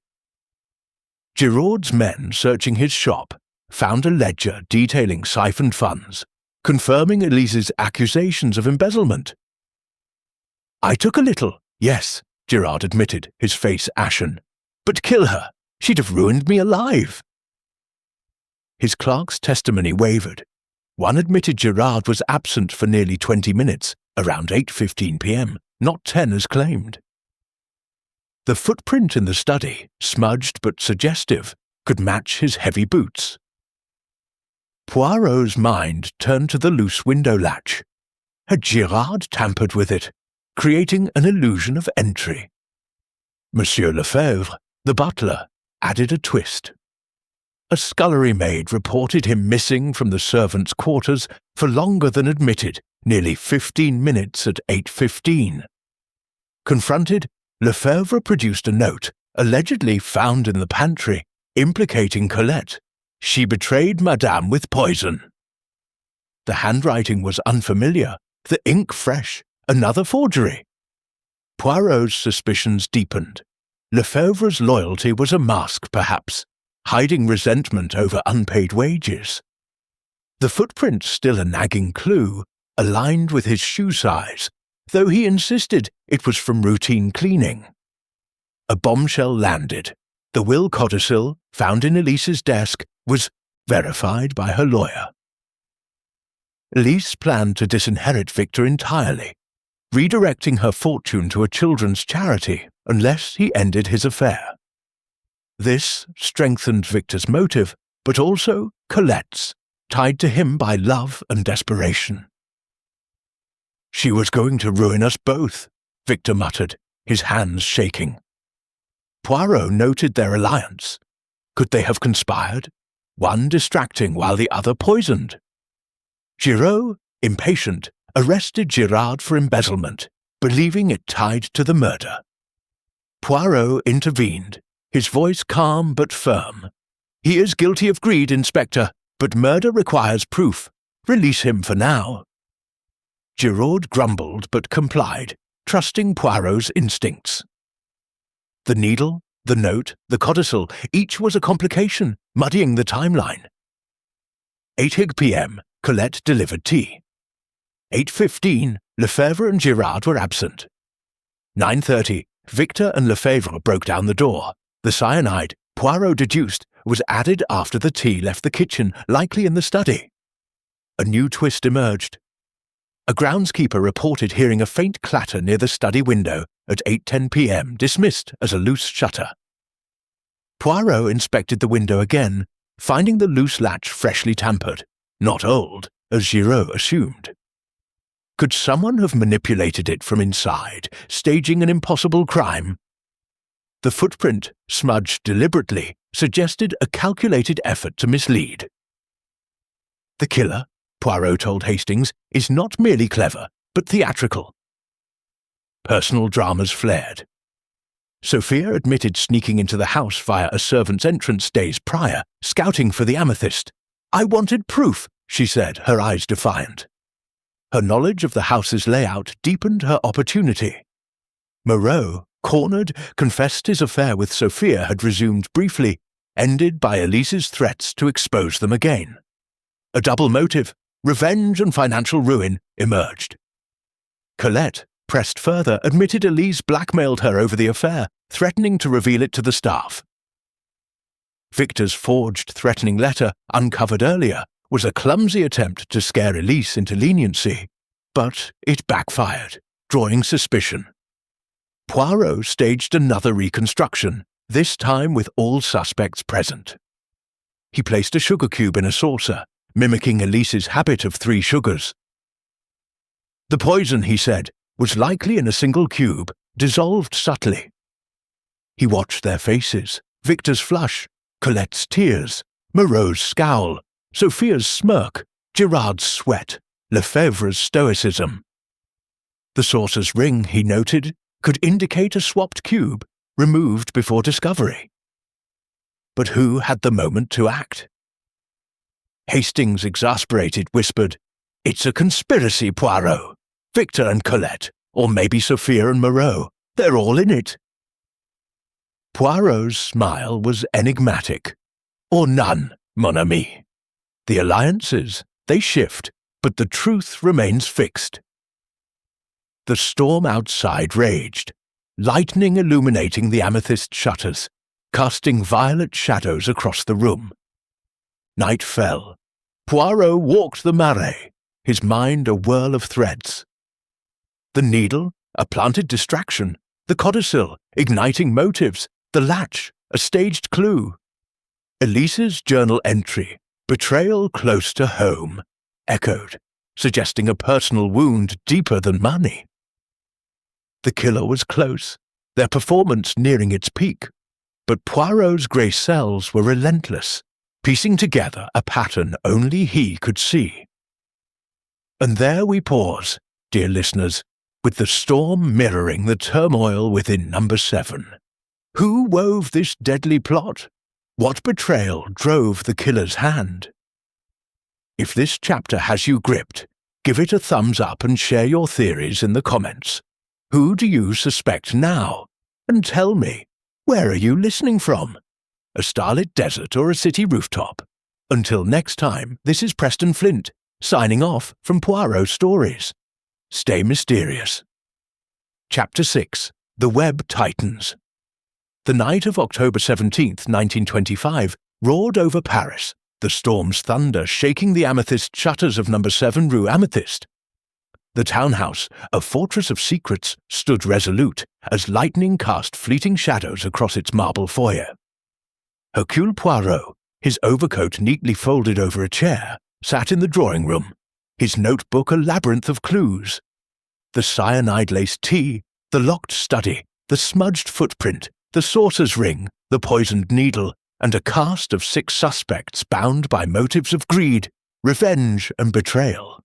Giraud's men searching his shop found a ledger detailing siphoned funds, confirming Elise's accusations of embezzlement. "I took a little, yes," Girard admitted, his face ashen. "But kill her. She'd have ruined me alive." His clerk's testimony wavered. One admitted Girard was absent for nearly 20 minutes, around 8:15 p.m., not 10 as claimed. The footprint in the study, smudged but suggestive, could match his heavy boots. Poirot's mind turned to the loose window latch. Had Girard tampered with it, creating an illusion of entry? Monsieur Lefebvre, the butler, added a twist. A scullery maid reported him missing from the servants' quarters for longer than admitted, nearly 15 minutes at 8:15. Confronted, Lefebvre produced a note, allegedly found in the pantry, implicating Colette. She betrayed Madame with poison. The handwriting was unfamiliar, the ink fresh, another forgery. Poirot's suspicions deepened. Lefebvre's loyalty was a mask, perhaps, hiding resentment over unpaid wages. The footprint, still a nagging clue, aligned with his shoe size, though he insisted it was from routine cleaning. A bombshell landed. The will codicil, found in Elise's desk, was verified by her lawyer. Elise planned to disinherit Victor entirely, redirecting her fortune to a children's charity unless he ended his affair. This strengthened Victor's motive, but also Colette's, tied to him by love and desperation. "She was going to ruin us both," Victor muttered, his hands shaking. Poirot noted their alliance. Could they have conspired? One distracting while the other poisoned. Giraud, impatient, arrested Girard for embezzlement, believing it tied to the murder. Poirot intervened, his voice calm but firm. "He is guilty of greed, Inspector, but murder requires proof. Release him for now." Giraud grumbled but complied, trusting Poirot's instincts. The needle, the note, the codicil, each was a complication, muddying the timeline. 8 p.m., Colette delivered tea. 8:15, Lefebvre and Girard were absent. 9:30, Victor and Lefebvre broke down the door. The cyanide, Poirot deduced, was added after the tea left the kitchen, likely in the study. A new twist emerged. A groundskeeper reported hearing a faint clatter near the study window at 8:10 p.m., dismissed as a loose shutter. Poirot inspected the window again, finding the loose latch freshly tampered, not old, as Giraud assumed. Could someone have manipulated it from inside, staging an impossible crime? The footprint, smudged deliberately, suggested a calculated effort to mislead. The killer, Poirot told Hastings, is not merely clever, but theatrical. Personal dramas flared. Sophia admitted sneaking into the house via a servant's entrance days prior, scouting for the amethyst. "I wanted proof," she said, her eyes defiant. Her knowledge of the house's layout deepened her opportunity. Moreau, cornered, confessed his affair with Sophia had resumed briefly, ended by Elise's threats to expose them again. A double motive, revenge and financial ruin, emerged. Colette, pressed further, admitted Elise blackmailed her over the affair, threatening to reveal it to the staff. Victor's forged threatening letter, uncovered earlier, was a clumsy attempt to scare Elise into leniency, but it backfired, drawing suspicion. Poirot staged another reconstruction, this time with all suspects present. He placed a sugar cube in a saucer, mimicking Elise's habit of 3 sugars. The poison, he said, was likely in a single cube, dissolved subtly. He watched their faces, Victor's flush, Colette's tears, Moreau's scowl, Sophia's smirk, Girard's sweat, Lefebvre's stoicism. The saucer's ring, he noted, could indicate a swapped cube, removed before discovery. But who had the moment to act? Hastings, exasperated, whispered, "It's a conspiracy, Poirot. Victor and Colette, or maybe Sophia and Moreau, they're all in it." Poirot's smile was enigmatic. "Or none, mon ami. The alliances, they shift, but the truth remains fixed." The storm outside raged, lightning illuminating the amethyst shutters, casting violet shadows across the room. Night fell. Poirot walked the Marais, his mind a whirl of threads. The needle, a planted distraction, the codicil, igniting motives, the latch, a staged clue. Elise's journal entry, betrayal close to home, echoed, suggesting a personal wound deeper than money. The killer was close, their performance nearing its peak, but Poirot's grey cells were relentless, piecing together a pattern only he could see. And there we pause, dear listeners, with the storm mirroring the turmoil within number 7. Who wove this deadly plot? What betrayal drove the killer's hand? If this chapter has you gripped, give it a thumbs up and share your theories in the comments. Who do you suspect now? And tell me, where are you listening from? A starlit desert or a city rooftop? Until next time, this is Preston Flint, signing off from Poirot Stories. Stay mysterious. Chapter 6. The Web Tightens. The night of October 17th, 1925, roared over Paris, the storm's thunder shaking the amethyst shutters of number 7 Rue Amethyst. The townhouse, a fortress of secrets, stood resolute as lightning cast fleeting shadows across its marble foyer. Hercule Poirot, his overcoat neatly folded over a chair, sat in the drawing room, his notebook a labyrinth of clues. The cyanide-laced tea, the locked study, the smudged footprint, the sorcerer's ring, the poisoned needle, and a cast of 6 suspects bound by motives of greed, revenge, and betrayal.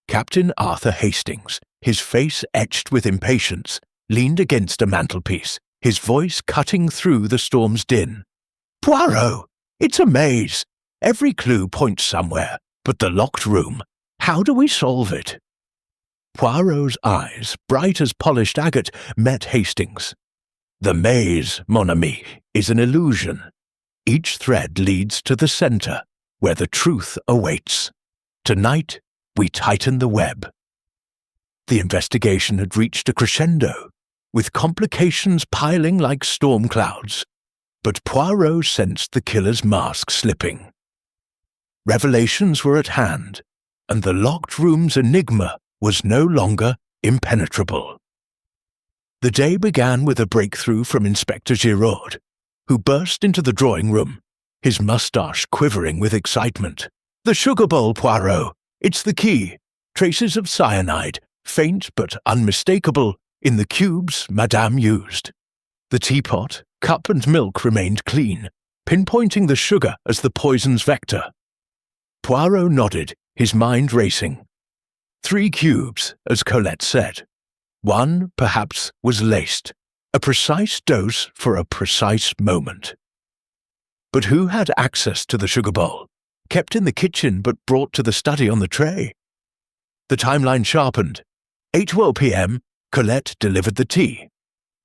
Captain Arthur Hastings, his face etched with impatience, leaned against a mantelpiece, his voice cutting through the storm's din. "Poirot, it's a maze. Every clue points somewhere, but the locked room, how do we solve it?" Poirot's eyes, bright as polished agate, met Hastings. "The maze, mon ami, is an illusion. Each thread leads to the center, where the truth awaits. Tonight, we tighten the web." The investigation had reached a crescendo, with complications piling like storm clouds, but Poirot sensed the killer's mask slipping. Revelations were at hand, and the locked room's enigma was no longer impenetrable. The day began with a breakthrough from Inspector Giraud, who burst into the drawing room, his moustache quivering with excitement. "The sugar bowl, Poirot! It's the key. Traces of cyanide, faint but unmistakable, in the cubes Madame used. The teapot, cup and milk remained clean, pinpointing the sugar as the poison's vector." Poirot nodded, his mind racing. 3 cubes, as Colette said. One, perhaps, was laced, a precise dose for a precise moment. But who had access to the sugar bowl, kept in the kitchen but brought to the study on the tray? The timeline sharpened. 8:12 p.m., Colette delivered the tea.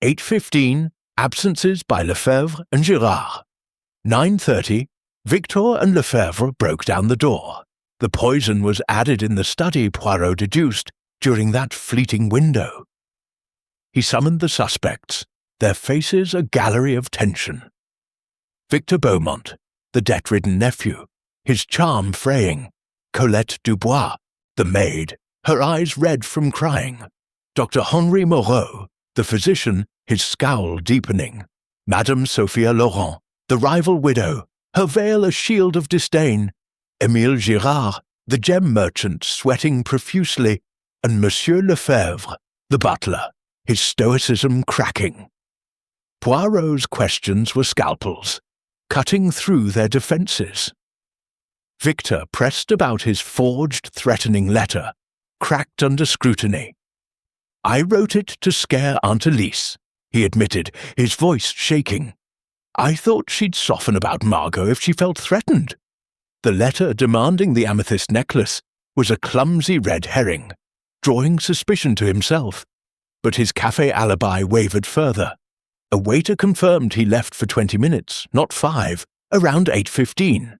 8:15, absences by Lefebvre and Girard. 9:30, Victor and Lefebvre broke down the door. The poison was added in the study, Poirot deduced, during that fleeting window. He summoned the suspects, their faces a gallery of tension. Victor Beaumont, the debt-ridden nephew, his charm fraying. Colette Dubois, the maid, her eyes red from crying. Dr. Henri Moreau, the physician, his scowl deepening. Madame Sophia Laurent, the rival widow, her veil a shield of disdain. Émile Girard, the gem merchant, sweating profusely, and Monsieur Lefebvre, the butler, his stoicism cracking. Poirot's questions were scalpels, cutting through their defences. Victor pressed about his forged, threatening letter, cracked under scrutiny. "I wrote it to scare Aunt Elise," he admitted, his voice shaking. "I thought she'd soften about Margot if she felt threatened." The letter demanding the amethyst necklace was a clumsy red herring, drawing suspicion to himself, but his café alibi wavered further. A waiter confirmed he left for 20 minutes, not 5, around 8:15.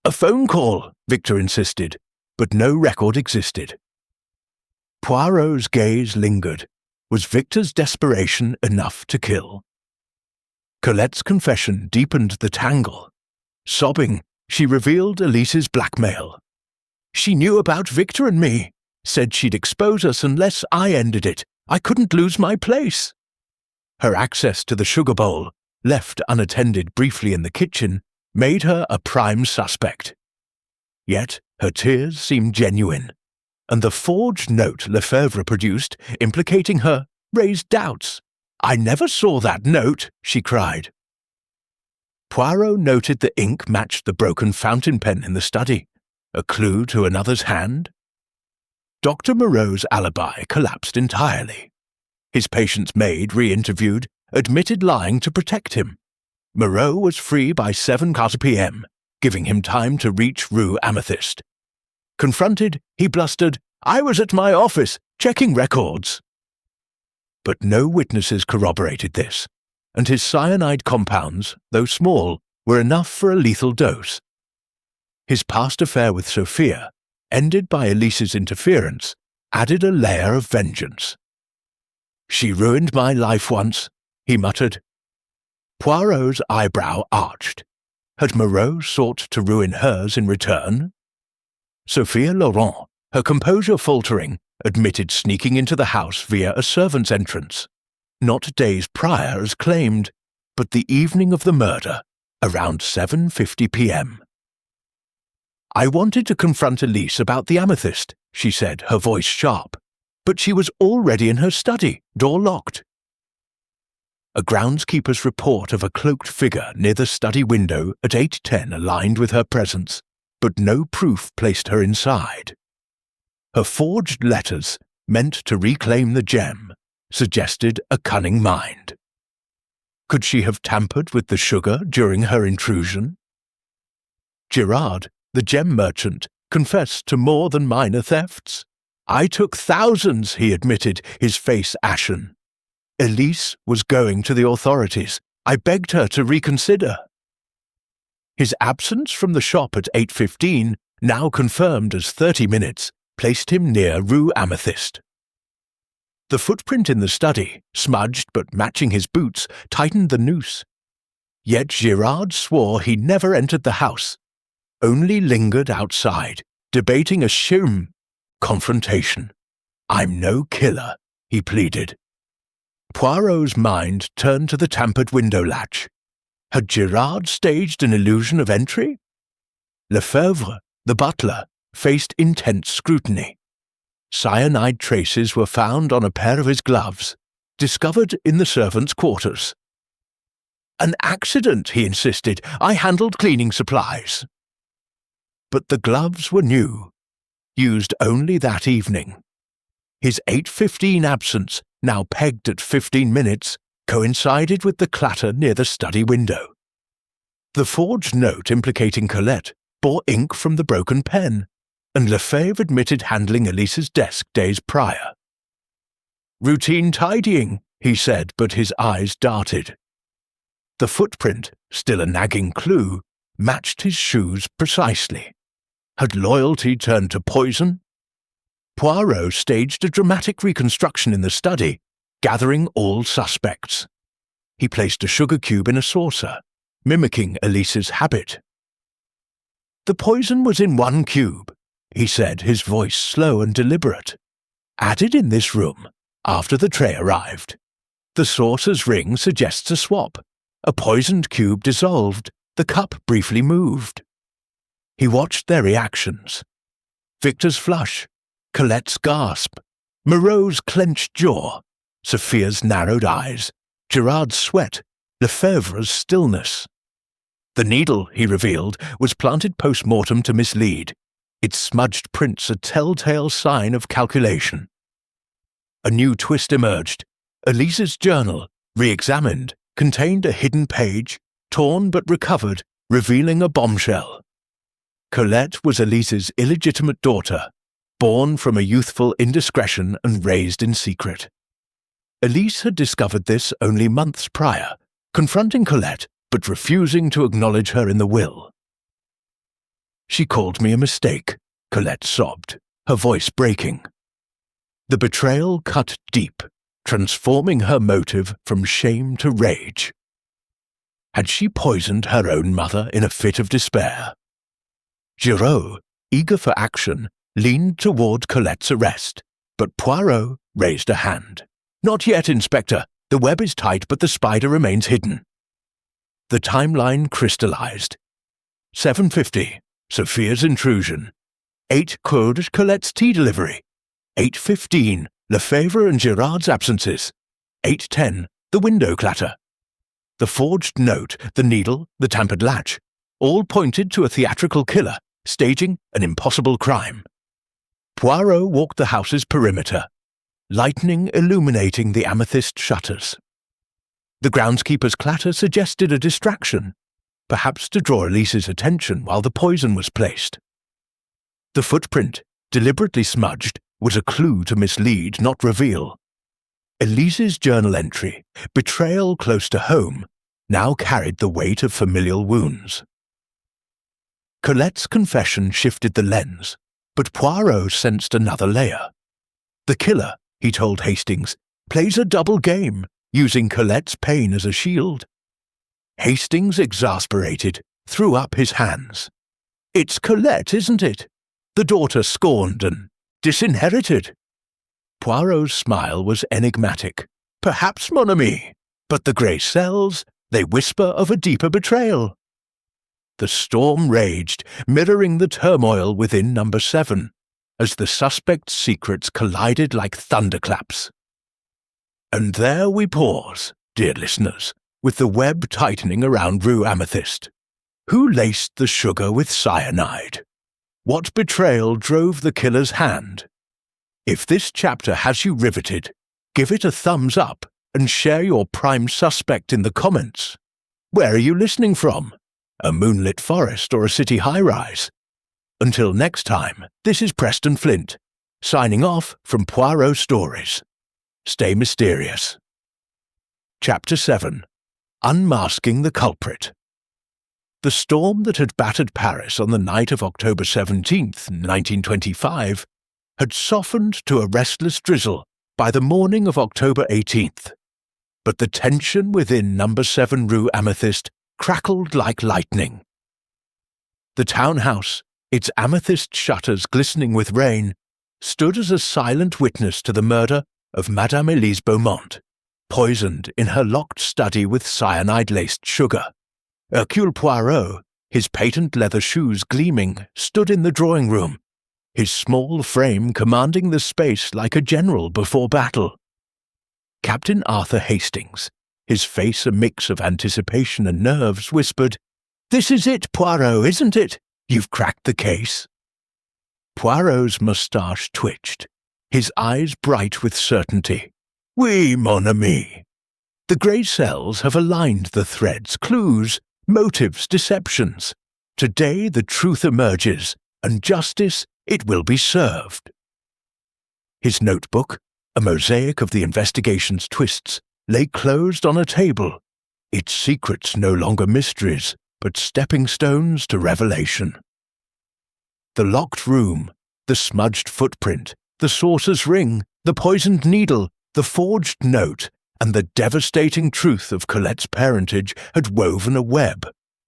"A phone call," Victor insisted, but no record existed. Poirot's gaze lingered. Was Victor's desperation enough to kill? Colette's confession deepened the tangle. Sobbing, she revealed Elise's blackmail. "She knew about Victor and me, said she'd expose us unless I ended it. I couldn't lose my place." Her access to the sugar bowl, left unattended briefly in the kitchen, made her a prime suspect. Yet her tears seemed genuine, and the forged note Lefebvre produced, implicating her, raised doubts. "I never saw that note," she cried. Poirot noted the ink matched the broken fountain pen in the study, a clue to another's hand. Dr. Moreau's alibi collapsed entirely. His patient's maid, re-interviewed, admitted lying to protect him. Moreau was free by 7:15 p.m., giving him time to reach Rue Amethyst. Confronted, he blustered, "I was at my office, checking records." But no witnesses corroborated this, and his cyanide compounds, though small, were enough for a lethal dose. His past affair with Sophia, ended by Elise's interference, added a layer of vengeance. "She ruined my life once," he muttered. Poirot's eyebrow arched. Had Moreau sought to ruin hers in return? Sophia Laurent, her composure faltering, admitted sneaking into the house via a servant's entrance. Not days prior as claimed, but the evening of the murder, around 7:50 p.m. "I wanted to confront Elise about the amethyst," she said, her voice sharp, "but she was already in her study, door locked." A groundskeeper's report of a cloaked figure near the study window at 8:10 aligned with her presence, but no proof placed her inside. Her forged letters, meant to reclaim the gem, suggested a cunning mind. Could she have tampered with the sugar during her intrusion? Girard, the gem merchant, confessed to more than minor thefts. "I took thousands," he admitted, his face ashen. "Elise was going to the authorities. I begged her to reconsider." His absence from the shop at 8:15, now confirmed as 30 minutes, placed him near Rue Amethyst. The footprint in the study, smudged but matching his boots, tightened the noose. Yet Girard swore he never entered the house, only lingered outside, debating a confrontation. "I'm no killer," he pleaded. Poirot's mind turned to the tampered window latch. Had Girard staged an illusion of entry? Lefebvre, the butler, faced intense scrutiny. Cyanide traces were found on a pair of his gloves, discovered in the servants' quarters. "An accident," he insisted. "I handled cleaning supplies." But the gloves were new. used only that evening. His 8:15 absence, now pegged at 15 minutes, coincided with the clatter near the study window. The forged note implicating Colette bore ink from the broken pen, and Lefebvre admitted handling Elise's desk days prior. "Routine tidying," he said, but his eyes darted. The footprint, still a nagging clue, matched his shoes precisely. Had loyalty turned to poison? Poirot staged a dramatic reconstruction in the study, gathering all suspects. He placed a sugar cube in a saucer, mimicking Elise's habit. "The poison was in one cube," he said, his voice slow and deliberate. "Added in this room, after the tray arrived. The saucer's ring suggests a swap. A poisoned cube dissolved, the cup briefly moved." He watched their reactions. Victor's flush, Colette's gasp, Moreau's clenched jaw, Sophia's narrowed eyes, Gerard's sweat, Lefebvre's stillness. The needle, he revealed, was planted post-mortem to mislead, its smudged prints a telltale sign of calculation. A new twist emerged. Elise's journal, re-examined, contained a hidden page, torn but recovered, revealing a bombshell. Colette was Elise's illegitimate daughter, born from a youthful indiscretion and raised in secret. Elise had discovered this only months prior, confronting Colette but refusing to acknowledge her in the will. "She called me a mistake," Colette sobbed, her voice breaking. The betrayal cut deep, transforming her motive from shame to rage. Had she poisoned her own mother in a fit of despair? Giraud, eager for action, leaned toward Colette's arrest, but Poirot raised a hand. "Not yet, Inspector. The web is tight, but the spider remains hidden." The timeline crystallized. 7:50, Sophia's intrusion. 8 Colette's tea delivery. 8:15, Lefebvre and Girard's absences. 8:10, the window clatter. The forged note, the needle, the tampered latch, all pointed to a theatrical killer, staging an impossible crime. Poirot walked the house's perimeter, lightning illuminating the amethyst shutters. The groundskeeper's clatter suggested a distraction, perhaps to draw Elise's attention while the poison was placed. The footprint, deliberately smudged, was a clue to mislead, not reveal. Elise's journal entry, betrayal close to home, now carried the weight of familial wounds. Colette's confession shifted the lens, but Poirot sensed another layer. The killer, he told Hastings, plays a double game, using Colette's pain as a shield. Hastings, exasperated, threw up his hands. "It's Colette, isn't it? The daughter scorned and disinherited." Poirot's smile was enigmatic. "Perhaps, mon ami, but the grey cells, they whisper of a deeper betrayal." The storm raged, mirroring the turmoil within number 7, as the suspect's secrets collided like thunderclaps. And there we pause, dear listeners, with the web tightening around Rue Amethyst. Who laced the sugar with cyanide? What betrayal drove the killer's hand? If this chapter has you riveted, give it a thumbs up and share your prime suspect in the comments. Where are you listening from? A moonlit forest or a city high-rise? Until next time, this is Preston Flint, signing off from Poirot Stories. Stay mysterious. Chapter 7. Unmasking the Culprit. The storm that had battered Paris on the night of October 17th, 1925, had softened to a restless drizzle by the morning of October 18th. But the tension within number 7 Rue Amethyst crackled like lightning. The townhouse, its amethyst shutters glistening with rain, stood as a silent witness to the murder of Madame Elise Beaumont, poisoned in her locked study with cyanide-laced sugar. Hercule Poirot, his patent leather shoes gleaming, stood in the drawing room, his small frame commanding the space like a general before battle. Captain Arthur Hastings, his face a mix of anticipation and nerves, whispered, "This is it, Poirot, isn't it? You've cracked the case." Poirot's moustache twitched, his eyes bright with certainty. Oui, mon ami. The grey cells have aligned the threads, clues, motives, deceptions. Today the truth emerges, and justice, it will be served. His notebook, a mosaic of the investigation's twists, lay closed on a table, its secrets no longer mysteries, but stepping stones to revelation. The locked room, the smudged footprint, the sorcerer's ring, the poisoned needle, the forged note, and the devastating truth of Colette's parentage had woven a web,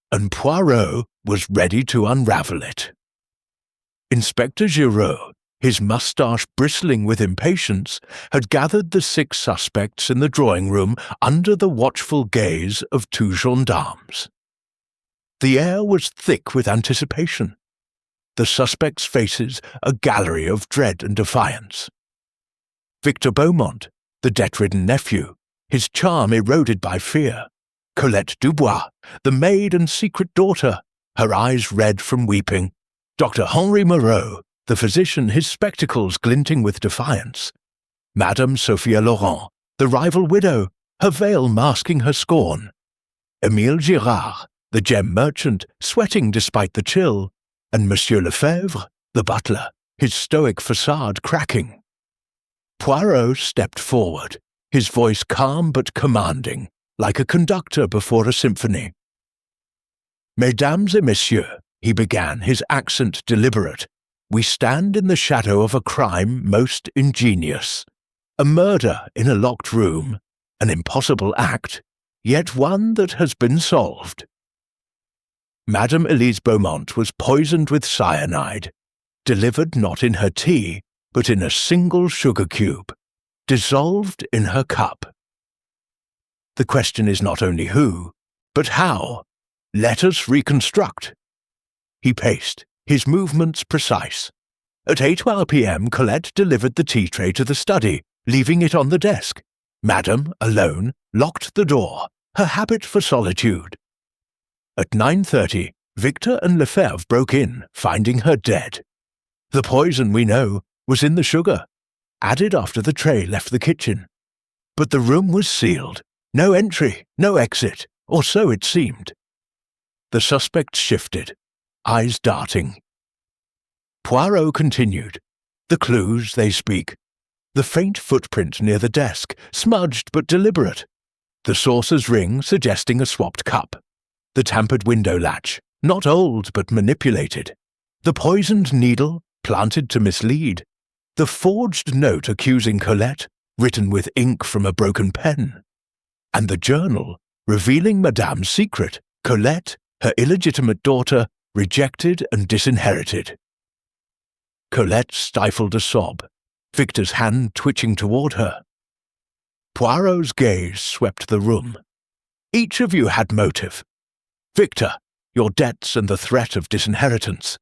and Poirot was ready to unravel it. Inspector Giraud, his moustache bristling with impatience, had gathered the 6 suspects in the drawing-room under the watchful gaze of 2 gendarmes. The air was thick with anticipation. The suspects' faces a gallery of dread and defiance. Victor Beaumont, the debt-ridden nephew, his charm eroded by fear. Colette Dubois, the maid and secret daughter, her eyes red from weeping. Dr. Henri Moreau, the physician, his spectacles glinting with defiance. Madame Sophia Laurent, the rival widow, her veil masking her scorn. Émile Girard, the gem merchant, sweating despite the chill, and Monsieur Lefebvre, the butler, his stoic facade cracking. Poirot stepped forward, his voice calm but commanding, like a conductor before a symphony. Mesdames et messieurs, he began, his accent deliberate, we stand in the shadow of a crime most ingenious. A murder in a locked room, an impossible act, yet one that has been solved. Madame Elise Beaumont was poisoned with cyanide, delivered not in her tea, but in a single sugar cube, dissolved in her cup. The question is not only who, but how. Let us reconstruct. He paced, his movements precise. At 8:12 p.m. Colette delivered the tea tray to the study, leaving it on the desk. Madame, alone, locked the door, her habit for solitude. At 9:30, Victor and Lefebvre broke in, finding her dead. The poison, we know, was in the sugar, added after the tray left the kitchen. But the room was sealed. No entry, no exit, or so it seemed. The suspects shifted, eyes darting. Poirot continued. The clues, they speak. The faint footprint near the desk, smudged but deliberate. The sorcerer's ring suggesting a swapped cup. The tampered window latch, not old but manipulated. The poisoned needle, planted to mislead. The forged note accusing Colette, written with ink from a broken pen. And the journal, revealing Madame's secret, Colette, her illegitimate daughter, rejected and disinherited. Colette stifled a sob, Victor's hand twitching toward her. Poirot's gaze swept the room. Each of you had motive. Victor, your debts and the threat of disinheritance.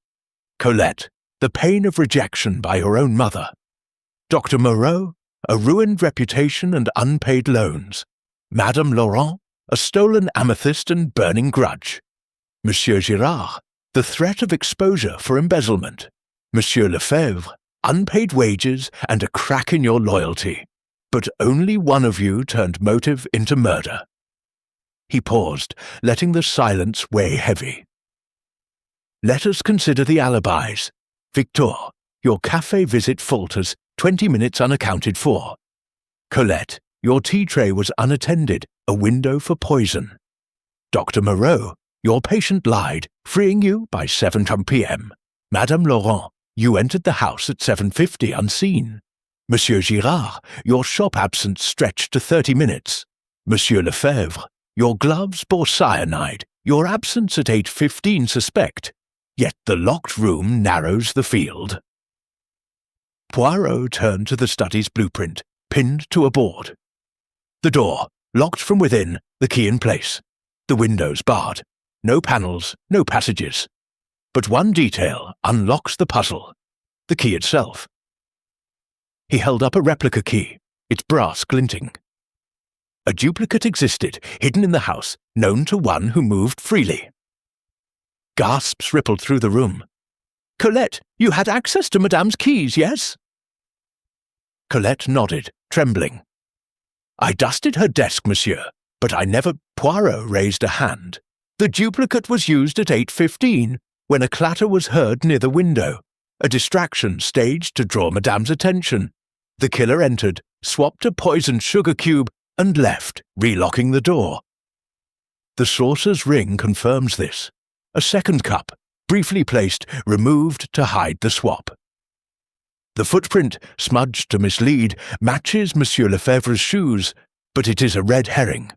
Colette, the pain of rejection by your own mother. Dr. Moreau, a ruined reputation and unpaid loans. Madame Laurent, a stolen amethyst and burning grudge. Monsieur Girard, the threat of exposure for embezzlement. Monsieur Lefebvre, unpaid wages and a crack in your loyalty. But only one of you turned motive into murder. He paused, letting the silence weigh heavy. Let us consider the alibis. Victor, your café visit falters, 20 minutes unaccounted for. Colette, your tea tray was unattended, a window for poison. Dr. Moreau, your patient lied, freeing you by 7:10 p.m. Madame Laurent, you entered the house at 7:50 unseen. Monsieur Girard, your shop absence stretched to 30 minutes. Monsieur Lefebvre, your gloves bore cyanide, your absence at 8:15 suspect. Yet the locked room narrows the field. Poirot turned to the study's blueprint, pinned to a board. The door, locked from within, the key in place. The windows barred. No panels, no passages. But one detail unlocks the puzzle. The key itself. He held up a replica key, its brass glinting. A duplicate existed, hidden in the house, known to one who moved freely. Gasps rippled through the room. Colette, you had access to Madame's keys, yes?" Colette nodded, trembling. "I dusted her desk, monsieur, but I never—" Poirot raised a hand. "The duplicate was used at 8:15, when a clatter was heard near the window, a distraction staged to draw Madame's attention. The killer entered, swapped a poisoned sugar cube, and left, relocking the door. The sorcerer's ring confirms this. A second cup, briefly placed, removed to hide the swap. The footprint, smudged to mislead, matches Monsieur Lefebvre's shoes, but it is a red herring.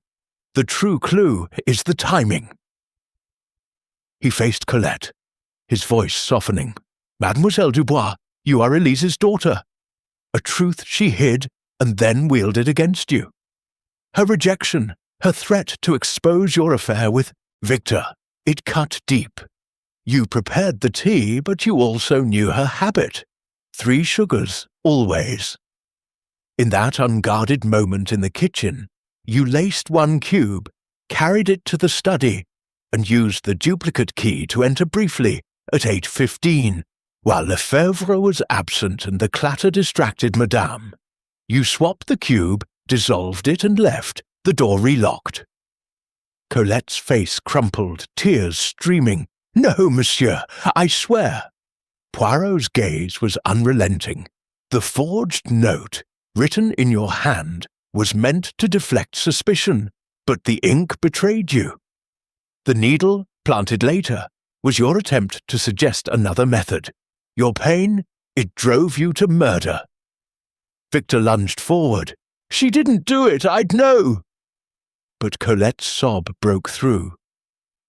The true clue is the timing." He faced Colette, his voice softening. "Mademoiselle Dubois, you are Elise's daughter. A truth she hid and then wielded against you. Her rejection, her threat to expose your affair with Victor, it cut deep. You prepared the tea, but you also knew her habit. 3 sugars, always. In that unguarded moment in the kitchen, you laced 1 cube, carried it to the study, and used the duplicate key to enter briefly at 8:15, while Lefebvre was absent and the clatter distracted Madame. You swapped the cube, dissolved it and left, the door relocked." Colette's face crumpled, tears streaming. "No, monsieur, I swear." Poirot's gaze was unrelenting. "The forged note, written in your hand, was meant to deflect suspicion, but the ink betrayed you. The needle, planted later, was your attempt to suggest another method. Your pain, it drove you to murder." Victor lunged forward. "She didn't do it, I'd know." But Colette's sob broke through.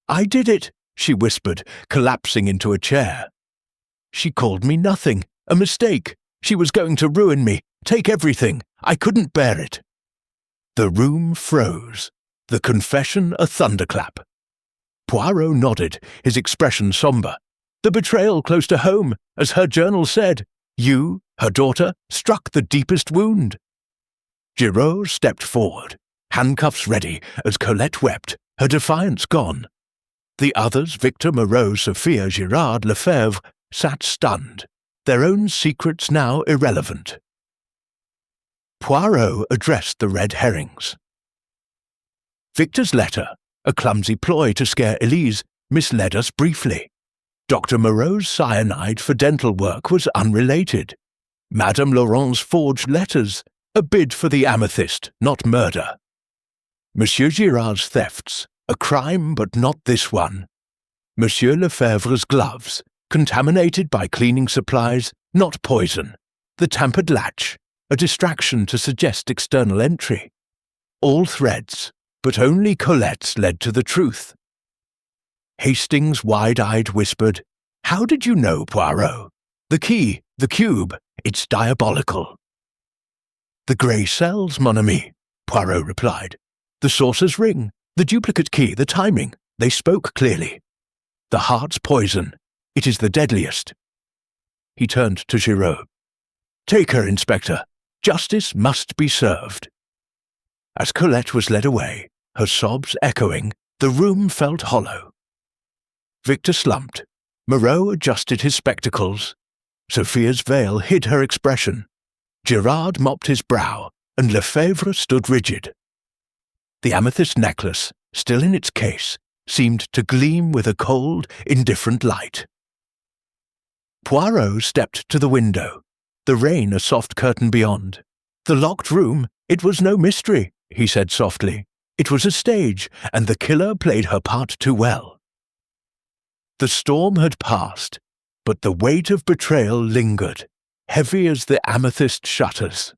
"I did it," she whispered, collapsing into a chair. "She called me nothing, a mistake. She was going to ruin me, take everything. I couldn't bear it." The room froze, the confession a thunderclap. Poirot nodded, his expression sombre. The betrayal close to home, as her journal said. You, her daughter, struck the deepest wound. Giraud stepped forward, handcuffs ready, as Colette wept, her defiance gone. The others, Victor, Moreau, Sophia, Girard, Lefebvre, sat stunned, their own secrets now irrelevant. Poirot addressed the red herrings. Victor's letter, a clumsy ploy to scare Elise, misled us briefly. Dr. Moreau's cyanide for dental work was unrelated. Madame Laurent's forged letters, a bid for the amethyst, not murder. Monsieur Girard's thefts, a crime but not this one. Monsieur Lefebvre's gloves, contaminated by cleaning supplies, not poison. The tampered latch, a distraction to suggest external entry. All threads, but only Colette's led to the truth. Hastings, wide-eyed, whispered, "How did you know, Poirot? The key, the cube, it's diabolical." "The grey cells, mon ami," Poirot replied. "The sorcerer's ring, the duplicate key, the timing, they spoke clearly. The heart's poison, it is the deadliest." He turned to Giraud. "Take her, Inspector. Justice must be served." As Colette was led away, her sobs echoing, the room felt hollow. Victor slumped. Moreau adjusted his spectacles. Sophia's veil hid her expression. Girard mopped his brow, and Lefebvre stood rigid. The amethyst necklace, still in its case, seemed to gleam with a cold, indifferent light. Poirot stepped to the window, the rain a soft curtain beyond. "The locked room, it was no mystery," he said softly. "It was a stage, and the killer played her part too well." The storm had passed, but the weight of betrayal lingered, heavy as the amethyst shutters.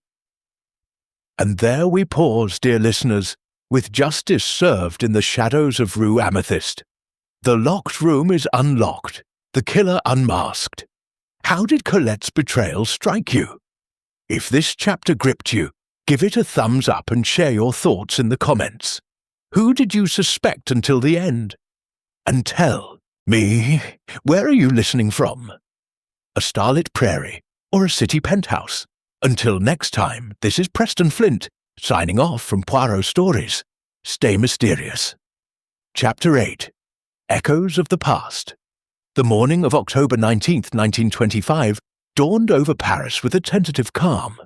And there we pause, dear listeners, with justice served in the shadows of Rue Amethyst. The locked room is unlocked, the killer unmasked. How did Colette's betrayal strike you? If this chapter gripped you, give it a thumbs up and share your thoughts in the comments. Who did you suspect until the end? And tell me, where are you listening from? A starlit prairie or a city penthouse? Until next time, this is Preston Flint, signing off from Poirot Stories. Stay mysterious. Chapter 8. Echoes of the Past. The morning of October 19th, 1925, dawned over Paris with a tentative calm.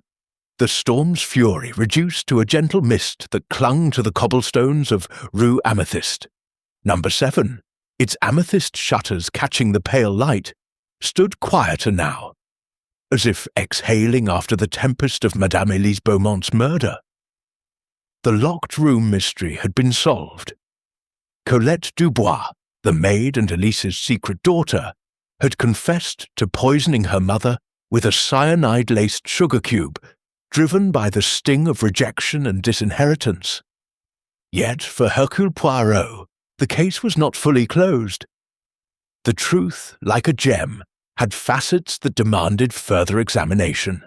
The storm's fury reduced to a gentle mist that clung to the cobblestones of Rue Amethyst. Number 7, its amethyst shutters catching the pale light, stood quieter now, as if exhaling after the tempest of Madame Elise Beaumont's murder. The locked room mystery had been solved. Colette Dubois, the maid and Elise's secret daughter, had confessed to poisoning her mother with a cyanide-laced sugar cube, driven by the sting of rejection and disinheritance. Yet for Hercule Poirot, the case was not fully closed. The truth, like a gem, had facets that demanded further examination.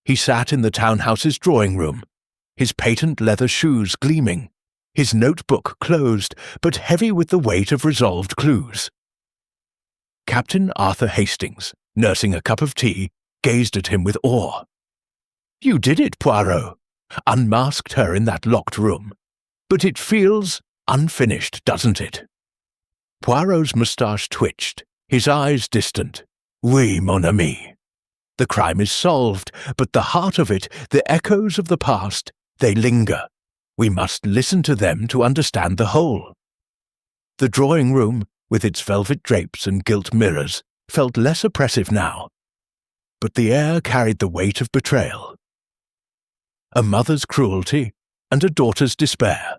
He sat in the townhouse's drawing room, his patent leather shoes gleaming, his notebook closed but heavy with the weight of resolved clues. Captain Arthur Hastings, nursing a cup of tea, gazed at him with awe. "You did it, Poirot. Unmasked her in that locked room. But it feels unfinished, doesn't it?" Poirot's moustache twitched, his eyes distant. "Oui, mon ami. The crime is solved, but the heart of it, the echoes of the past, they linger. We must listen to them to understand the whole." The drawing room, with its velvet drapes and gilt mirrors, felt less oppressive now. But the air carried the weight of betrayal. A mother's cruelty and a daughter's despair.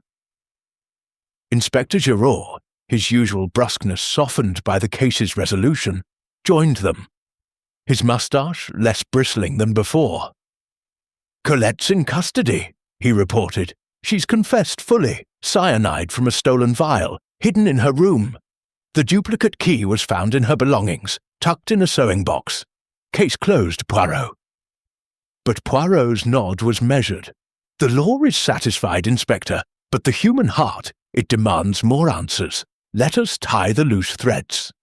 Inspector Giraud, his usual brusqueness softened by the case's resolution, joined them, his moustache less bristling than before. "Colette's in custody," he reported. "She's confessed fully. Cyanide from a stolen vial, hidden in her room. The duplicate key was found in her belongings, tucked in a sewing box. Case closed, Poirot." But Poirot's nod was measured. "The law is satisfied, Inspector, but the human heart, it demands more answers. Let us tie the loose threads."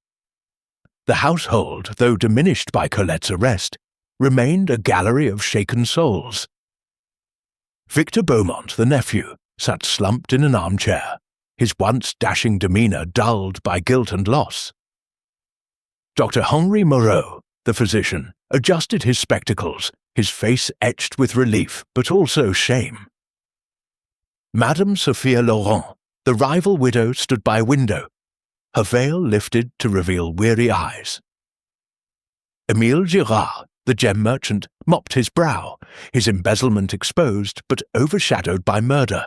The household, though diminished by Colette's arrest, remained a gallery of shaken souls. Victor Beaumont, the nephew, sat slumped in an armchair, his once dashing demeanour dulled by guilt and loss. Dr. Henri Moreau, the physician, adjusted his spectacles, his face etched with relief but also shame. Madame Sophia Laurent, the rival widow, stood by a window, her veil lifted to reveal weary eyes. Émile Girard, the gem merchant, mopped his brow, his embezzlement exposed but overshadowed by murder.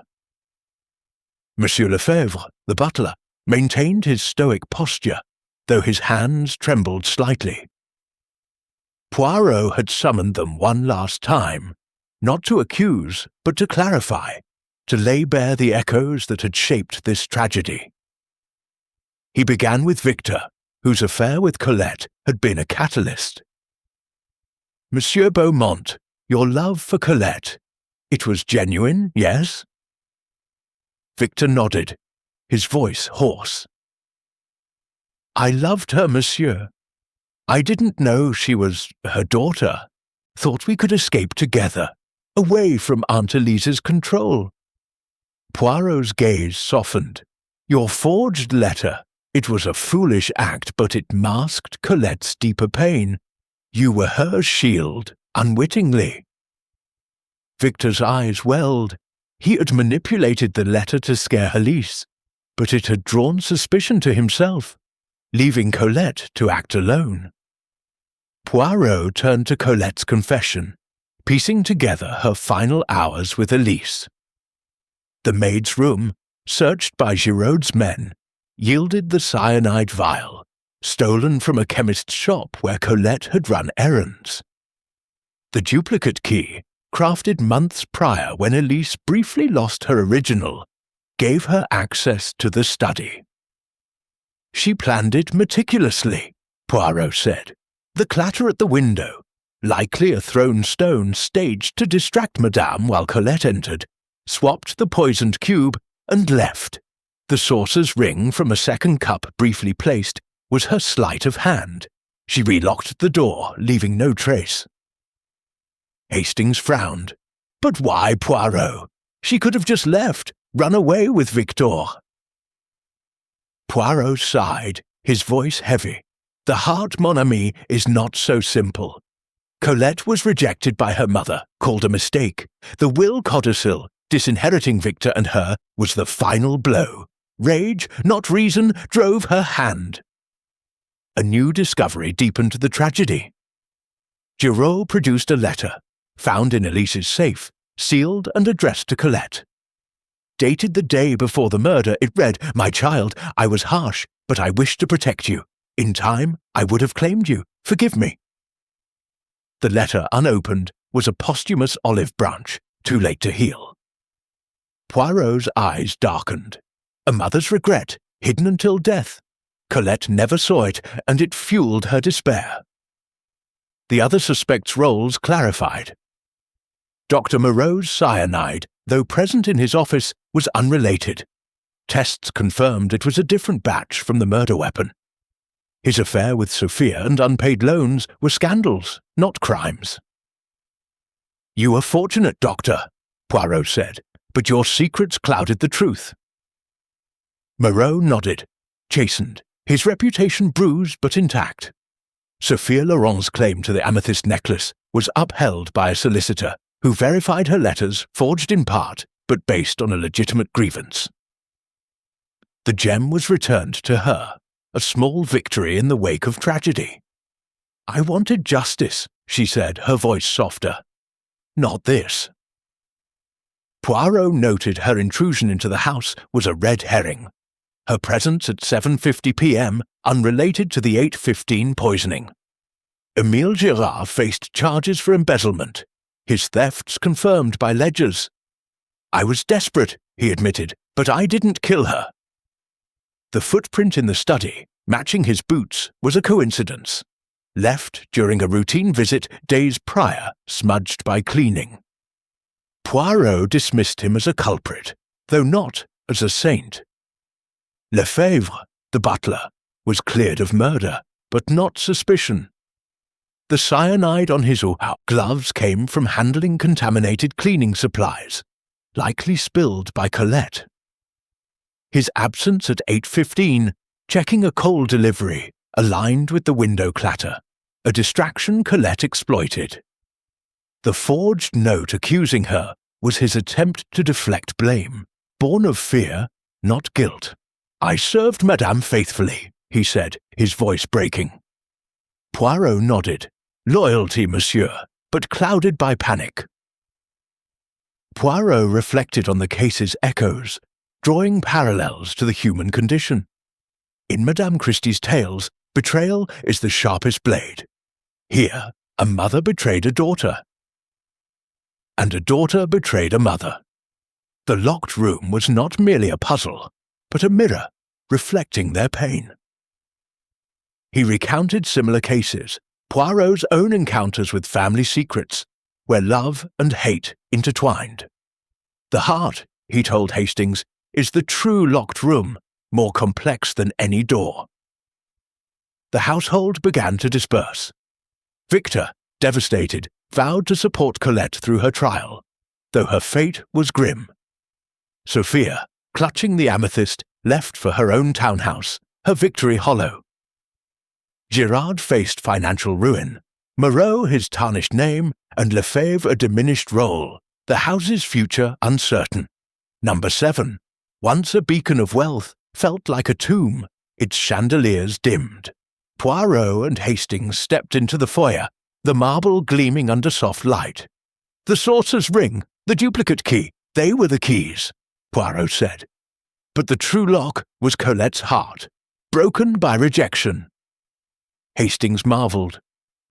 Monsieur Lefebvre, the butler, maintained his stoic posture, though his hands trembled slightly. Poirot had summoned them one last time, not to accuse, but to clarify, to lay bare the echoes that had shaped this tragedy. He began with Victor, whose affair with Colette had been a catalyst. "Monsieur Beaumont, your love for Colette, it was genuine, yes?" Victor nodded, his voice hoarse. "I loved her, monsieur. I didn't know she was her daughter. Thought we could escape together, away from Aunt Elise's control." Poirot's gaze softened. "Your forged letter, it was a foolish act, but it masked Colette's deeper pain. You were her shield, unwittingly." Victor's eyes welled. He had manipulated the letter to scare Elise, but it had drawn suspicion to himself, leaving Colette to act alone. Poirot turned to Colette's confession, piecing together her final hours with Elise. The maid's room, searched by Giraud's men, yielded the cyanide vial, stolen from a chemist's shop where Colette had run errands. The duplicate key, crafted months prior when Elise briefly lost her original, gave her access to the study. "She planned it meticulously," Poirot said. "The clatter at the window, likely a thrown stone staged to distract Madame while Colette entered, swapped the poisoned cube, and left. The saucer's ring from a second cup briefly placed was her sleight of hand. She relocked the door, leaving no trace." Hastings frowned. "But why, Poirot? She could have just left, run away with Victor." Poirot sighed, his voice heavy. "The heart, mon ami, is not so simple. Colette was rejected by her mother, called a mistake. The will codicil, disinheriting Victor and her, was the final blow. Rage, not reason, drove her hand." A new discovery deepened the tragedy. Giraud produced a letter, found in Elise's safe, sealed and addressed to Colette. Dated the day before the murder, it read, "My child, I was harsh, but I wished to protect you. In time, I would have claimed you. Forgive me." The letter, unopened, was a posthumous olive branch, too late to heal. Poirot's eyes darkened. A mother's regret, hidden until death. Colette never saw it, and it fueled her despair. The other suspects' roles clarified. Dr. Moreau's cyanide, though present in his office, was unrelated. Tests confirmed it was a different batch from the murder weapon. His affair with Sophia and unpaid loans were scandals, not crimes. "You are fortunate, Doctor," Poirot said, "but your secrets clouded the truth." Moreau nodded, chastened, his reputation bruised but intact. Sophia Laurent's claim to the amethyst necklace was upheld by a solicitor who verified her letters, forged in part, but based on a legitimate grievance. The gem was returned to her, a small victory in the wake of tragedy. "I wanted justice," she said, her voice softer. "Not this." Poirot noted her intrusion into the house was a red herring. Her presence at 7:50 p.m. unrelated to the 8:15 poisoning. Émile Girard faced charges for embezzlement, his thefts confirmed by ledgers. "I was desperate," he admitted, "but I didn't kill her." The footprint in the study, matching his boots, was a coincidence. Left during a routine visit days prior, smudged by cleaning. Poirot dismissed him as a culprit, though not as a saint. Lefebvre, the butler, was cleared of murder, but not suspicion. The cyanide on his gloves came from handling contaminated cleaning supplies, likely spilled by Colette. His absence at 8:15, checking a coal delivery, aligned with the window clatter, a distraction Colette exploited. The forged note accusing her was his attempt to deflect blame, born of fear, not guilt. "I served Madame faithfully," he said, his voice breaking. Poirot nodded. "Loyalty, monsieur, but clouded by panic." Poirot reflected on the case's echoes, drawing parallels to the human condition. In Madame Christie's tales, betrayal is the sharpest blade. Here, a mother betrayed a daughter, and a daughter betrayed a mother. The locked room was not merely a puzzle, but a mirror, reflecting their pain. He recounted similar cases, Poirot's own encounters with family secrets, where love and hate intertwined. "The heart," he told Hastings, "is the true locked room, more complex than any door." The household began to disperse. Victor, devastated, vowed to support Colette through her trial, though her fate was grim. Sophia, clutching the amethyst, left for her own townhouse, her victory hollow. Girard faced financial ruin, Moreau his tarnished name, and Lefebvre a diminished role, the house's future uncertain. Number 7, once a beacon of wealth, felt like a tomb, its chandeliers dimmed. Poirot and Hastings stepped into the foyer, the marble gleaming under soft light. "The sorcerer's ring, the duplicate key, they were the keys," Poirot said. But the true lock was Colette's heart, broken by rejection. Hastings marvelled.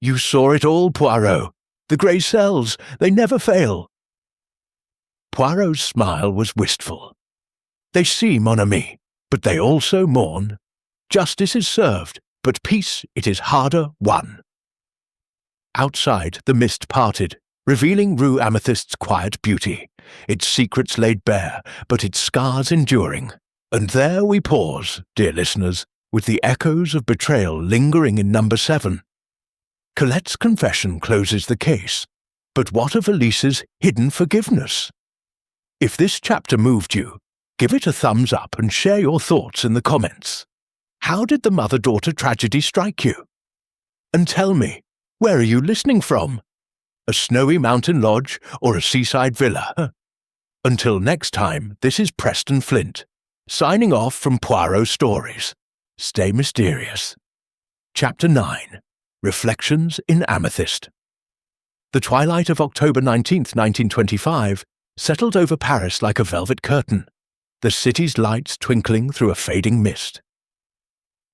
"You saw it all, Poirot. The grey cells, they never fail." Poirot's smile was wistful. "They see, mon ami, but they also mourn. Justice is served, but peace it is harder won." Outside, the mist parted, revealing Rue Amethyst's quiet beauty, its secrets laid bare, but its scars enduring. And there we pause, dear listeners, with the echoes of betrayal lingering in number 7. Colette's confession closes the case, but what of Elise's hidden forgiveness? If this chapter moved you, give it a thumbs up and share your thoughts in the comments. how did the mother-daughter tragedy strike you? And tell me, where are you listening from? A snowy mountain lodge or a seaside villa? Until next time, this is Preston Flint, signing off from Poirot Stories. Stay mysterious. Chapter 9. Reflections in Amethyst. The twilight of October 19th, 1925, settled over Paris like a velvet curtain, the city's lights twinkling through a fading mist.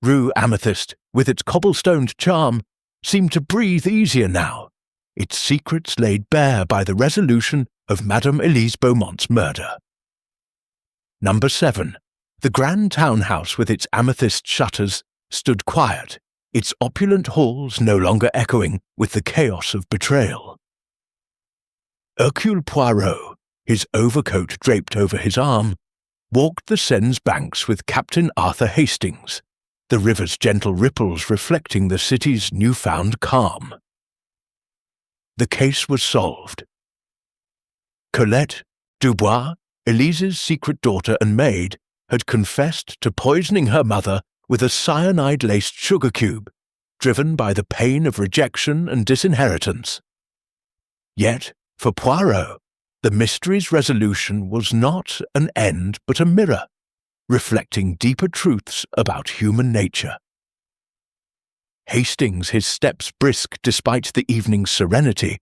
Rue Amethyst, with its cobblestoned charm, seemed to breathe easier now, its secrets laid bare by the resolution of Madame Elise Beaumont's murder. Number 7. The grand townhouse with its amethyst shutters stood quiet, its opulent halls no longer echoing with the chaos of betrayal. Hercule Poirot, his overcoat draped over his arm, walked the Seine's banks with Captain Arthur Hastings, the river's gentle ripples reflecting the city's newfound calm. The case was solved. Colette, Dubois, Elise's secret daughter and maid, had confessed to poisoning her mother with a cyanide-laced sugar cube, driven by the pain of rejection and disinheritance. Yet, for Poirot, the mystery's resolution was not an end but a mirror, reflecting deeper truths about human nature. Hastings, his steps brisk despite the evening's serenity,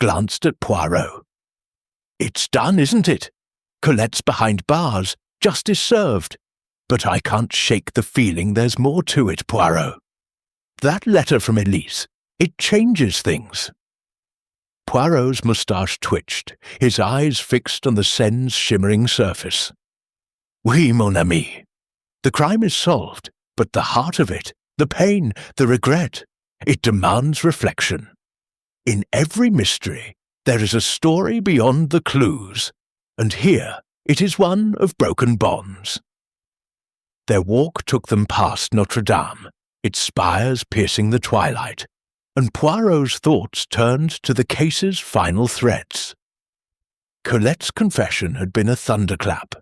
glanced at Poirot. "It's done, isn't it? Colette's behind bars, justice served. But I can't shake the feeling there's more to it, Poirot. That letter from Elise, it changes things." Poirot's moustache twitched, his eyes fixed on the Seine's shimmering surface. "Oui, mon ami. The crime is solved, but the heart of it, the pain, the regret, it demands reflection. In every mystery, there is a story beyond the clues, and here it is one of broken bonds." Their walk took them past Notre Dame, its spires piercing the twilight, and Poirot's thoughts turned to the case's final threads. Colette's confession had been a thunderclap,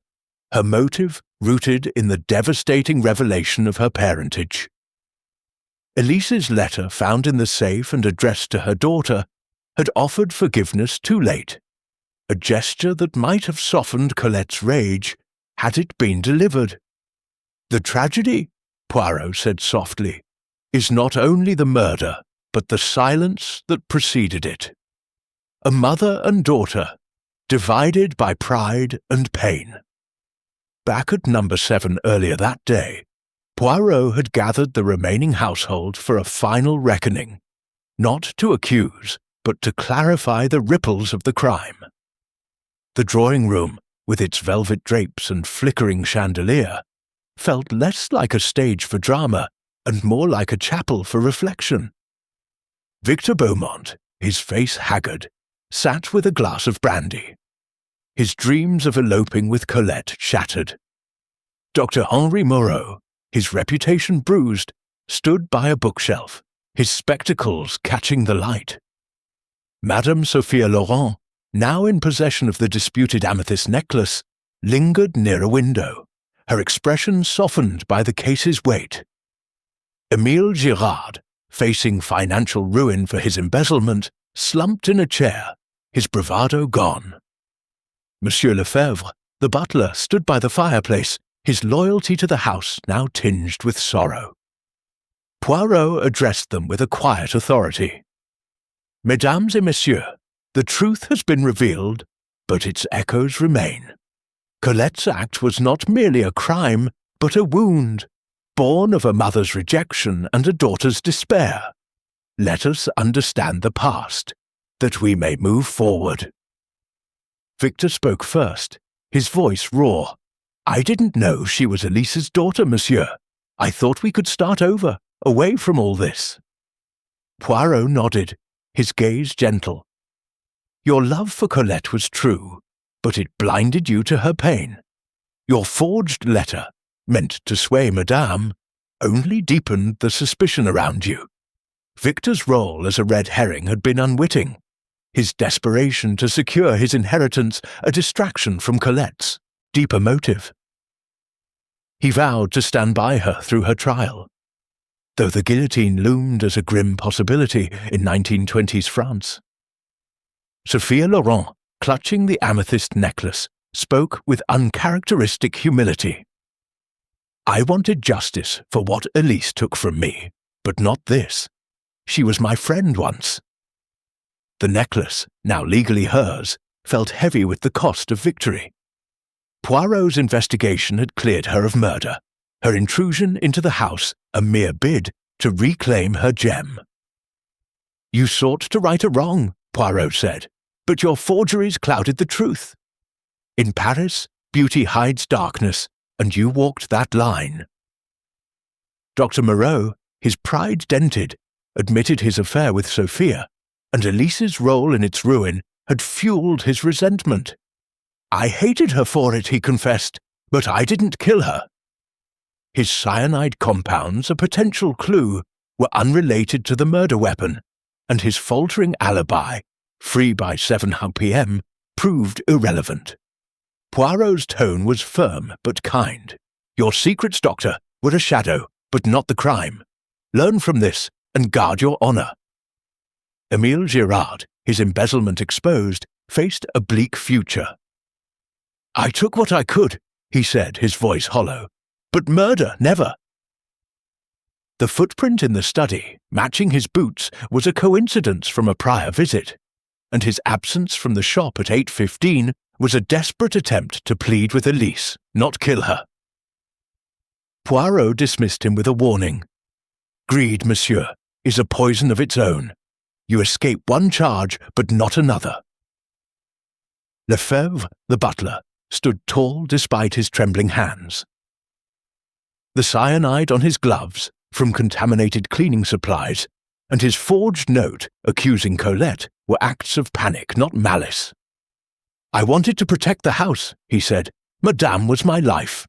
her motive rooted in the devastating revelation of her parentage. Elise's letter, found in the safe and addressed to her daughter, had offered forgiveness too late, a gesture that might have softened Colette's rage had it been delivered. "The tragedy," Poirot said softly, "is not only the murder, but the silence that preceded it. A mother and daughter, divided by pride and pain." Back at number 7 earlier that day, Poirot had gathered the remaining household for a final reckoning, not to accuse, but to clarify the ripples of the crime. The drawing room, with its velvet drapes and flickering chandelier, felt less like a stage for drama and more like a chapel for reflection. Victor Beaumont, his face haggard, sat with a glass of brandy. His dreams of eloping with Colette shattered. Dr. Henri Moreau, his reputation bruised, stood by a bookshelf, his spectacles catching the light. Madame Sophia Laurent, now in possession of the disputed amethyst necklace, lingered near a window, her expression softened by the case's weight. Émile Girard, facing financial ruin for his embezzlement, slumped in a chair, his bravado gone. Monsieur Lefebvre, the butler, stood by the fireplace, his loyalty to the house now tinged with sorrow. Poirot addressed them with a quiet authority. "Mesdames et messieurs, the truth has been revealed, but its echoes remain. Colette's act was not merely a crime, but a wound, born of a mother's rejection and a daughter's despair. Let us understand the past, that we may move forward." Victor spoke first, his voice raw. "I didn't know she was Elise's daughter, monsieur. I thought we could start over, away from all this." Poirot nodded, his gaze gentle. "Your love for Colette was true, but it blinded you to her pain. Your forged letter, meant to sway Madame, only deepened the suspicion around you. Victor's role as a red herring had been unwitting, his desperation to secure his inheritance a distraction from Colette's deeper motive." He vowed to stand by her through her trial. Though the guillotine loomed as a grim possibility in 1920s France. Sophia Laurent, clutching the amethyst necklace, spoke with uncharacteristic humility. I wanted justice for what Elise took from me, but not this. She was my friend once. The necklace, now legally hers, felt heavy with the cost of victory. Poirot's investigation had cleared her of murder, her intrusion into the house a mere bid to reclaim her gem. You sought to right a wrong, Poirot said, but your forgeries clouded the truth. In Paris, beauty hides darkness, and you walked that line. Dr. Moreau, his pride dented, admitted his affair with Sophia, and Elise's role in its ruin had fueled his resentment. I hated her for it, he confessed, but I didn't kill her. His cyanide compounds, a potential clue, were unrelated to the murder weapon, and his faltering alibi, free by 7 p.m., proved irrelevant. Poirot's tone was firm but kind. Your secrets, Doctor, were a shadow, but not the crime. Learn from this and guard your honor. Émile Girard, his embezzlement exposed, faced a bleak future. I took what I could, he said, his voice hollow, but murder never. The footprint in the study, matching his boots, was a coincidence from a prior visit, and his absence from the shop at 8:15 was a desperate attempt to plead with Elise, not kill her. Poirot dismissed him with a warning. Greed, monsieur, is a poison of its own. You escape one charge, but not another. Lefebvre, the butler, stood tall despite his trembling hands. The cyanide on his gloves, from contaminated cleaning supplies, and his forged note accusing Colette were acts of panic, not malice. I wanted to protect the house, he said. Madame was my life.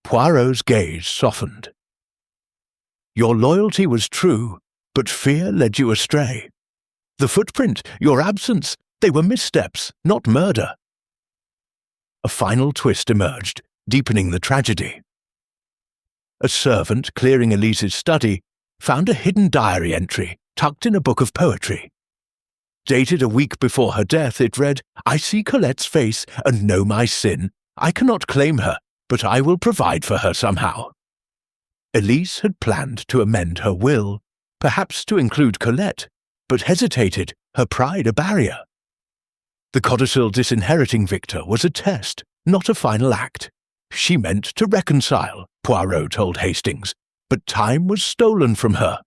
Poirot's gaze softened. Your loyalty was true, but fear led you astray. The footprint, your absence, they were missteps, not murder. A final twist emerged, deepening the tragedy. A servant clearing Elise's study found a hidden diary entry tucked in a book of poetry. Dated a week before her death, it read, I see Colette's face and know my sin. I cannot claim her, but I will provide for her somehow. Elise had planned to amend her will, perhaps to include Colette, but hesitated, her pride a barrier. The codicil disinheriting Victor was a test, not a final act. She meant to reconcile, Poirot told Hastings, but time was stolen from her.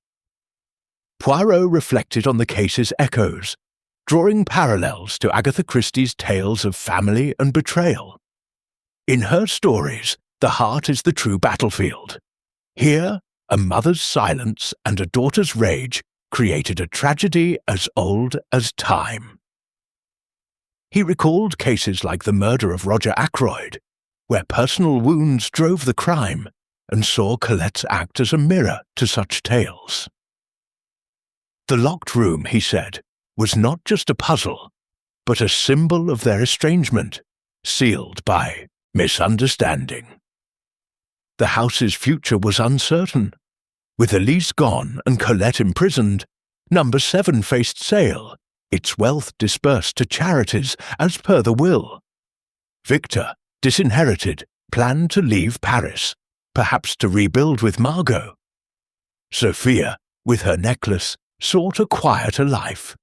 Poirot reflected on the case's echoes, drawing parallels to Agatha Christie's tales of family and betrayal. In her stories, the heart is the true battlefield. Here, a mother's silence and a daughter's rage created a tragedy as old as time. He recalled cases like the murder of Roger Ackroyd, where personal wounds drove the crime, and saw Colette's act as a mirror to such tales. The locked room, he said, was not just a puzzle, but a symbol of their estrangement, sealed by misunderstanding. The house's future was uncertain. With Elise gone and Colette imprisoned, Number 7 faced sale, its wealth dispersed to charities as per the will. Victor, disinherited, planned to leave Paris, perhaps to rebuild with Margot. Sophia, with her necklace, sought a quieter life.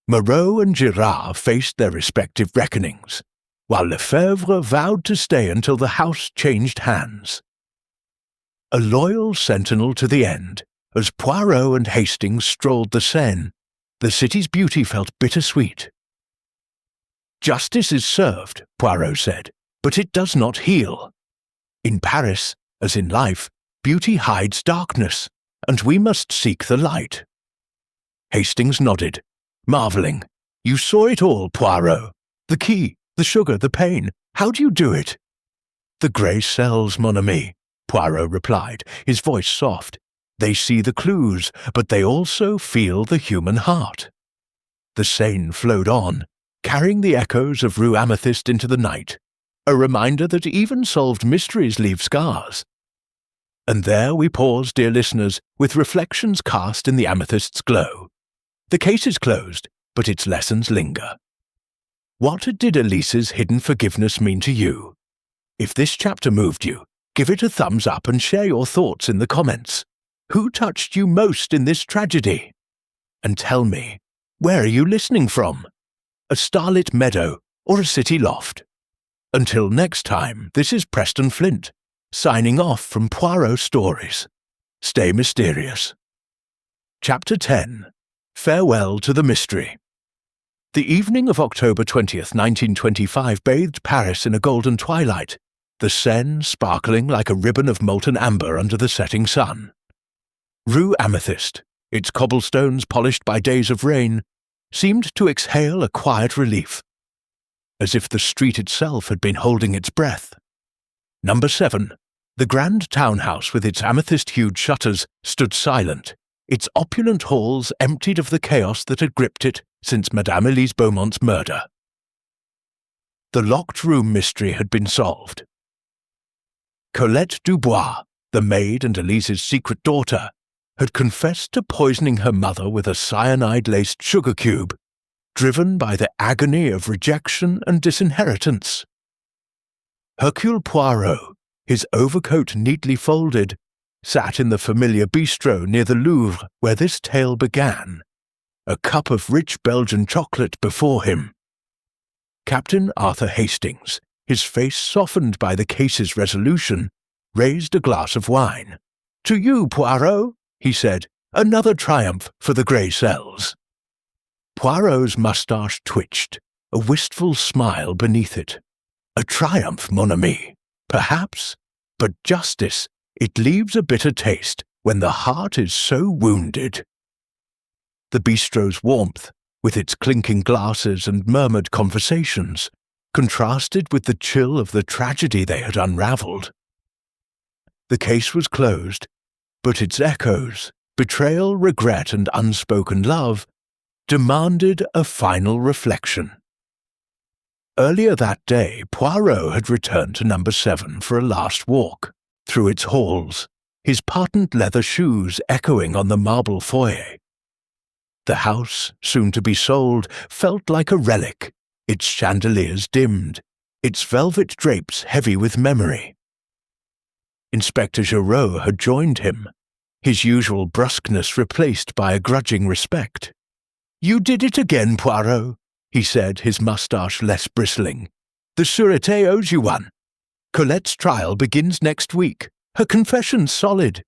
Moreau and Girard faced their respective reckonings, while Lefebvre vowed to stay until the house changed hands. A loyal sentinel to the end, as Poirot and Hastings strolled the Seine, the city's beauty felt bittersweet. Justice is served, Poirot said, but it does not heal. In Paris, as in life, beauty hides darkness, and we must seek the light. Hastings nodded, marvelling. You saw it all, Poirot. The key, the sugar, the pain. How do you do it? The grey cells, mon ami, Poirot replied, his voice soft. They see the clues, but they also feel the human heart. The Seine flowed on, carrying the echoes of Rue Amethyst into the night, a reminder that even solved mysteries leave scars. And there we pause, dear listeners, with reflections cast in the amethyst's glow. The case is closed, but its lessons linger. What did Elise's hidden forgiveness mean to you? If this chapter moved you, give it a thumbs up and share your thoughts in the comments. Who touched you most in this tragedy? And tell me, where are you listening from? A starlit meadow or a city loft? Until next time, this is Preston Flint, signing off from Poirot Stories. Stay mysterious. Chapter 10. Farewell to the Mystery. The evening of October 20th, 1925 bathed Paris in a golden twilight, the Seine sparkling like a ribbon of molten amber under the setting sun. Rue Amethyst, its cobblestones polished by days of rain, seemed to exhale a quiet relief, as if the street itself had been holding its breath. Number 7, the grand townhouse with its amethyst-hued shutters, stood silent, its opulent halls emptied of the chaos that had gripped it since Madame Elise Beaumont's murder. The locked room mystery had been solved. Colette Dubois, the maid and Elise's secret daughter, had confessed to poisoning her mother with a cyanide-laced sugar cube, driven by the agony of rejection and disinheritance. Hercule Poirot, his overcoat neatly folded, sat in the familiar bistro near the Louvre where this tale began, a cup of rich Belgian chocolate before him. Captain Arthur Hastings, his face softened by the case's resolution, raised a glass of wine. "To you, Poirot," he said, "another triumph for the grey cells." Poirot's moustache twitched, a wistful smile beneath it. "A triumph, mon ami, perhaps, but justice, it leaves a bitter taste when the heart is so wounded." The bistro's warmth, with its clinking glasses and murmured conversations, contrasted with the chill of the tragedy they had unravelled. The case was closed, but its echoes, betrayal, regret, and unspoken love, demanded a final reflection. Earlier that day, Poirot had returned to number 7 for a last walk through its halls, his patent leather shoes echoing on the marble foyer. The house, soon to be sold, felt like a relic, its chandeliers dimmed, its velvet drapes heavy with memory. Inspector Giraud had joined him, his usual brusqueness replaced by a grudging respect. "You did it again, Poirot," he said, his moustache less bristling. "The Sûreté owes you one. Colette's trial begins next week. Her confession's solid."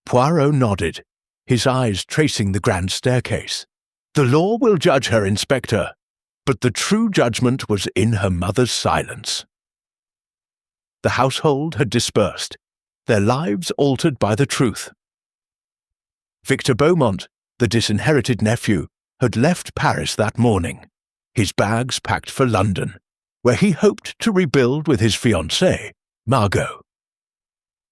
Poirot nodded, his eyes tracing the grand staircase. "The law will judge her, Inspector, but the true judgment was in her mother's silence." The household had dispersed, their lives altered by the truth. Victor Beaumont, the disinherited nephew, had left Paris that morning, his bags packed for London, where he hoped to rebuild with his fiancée, Margot.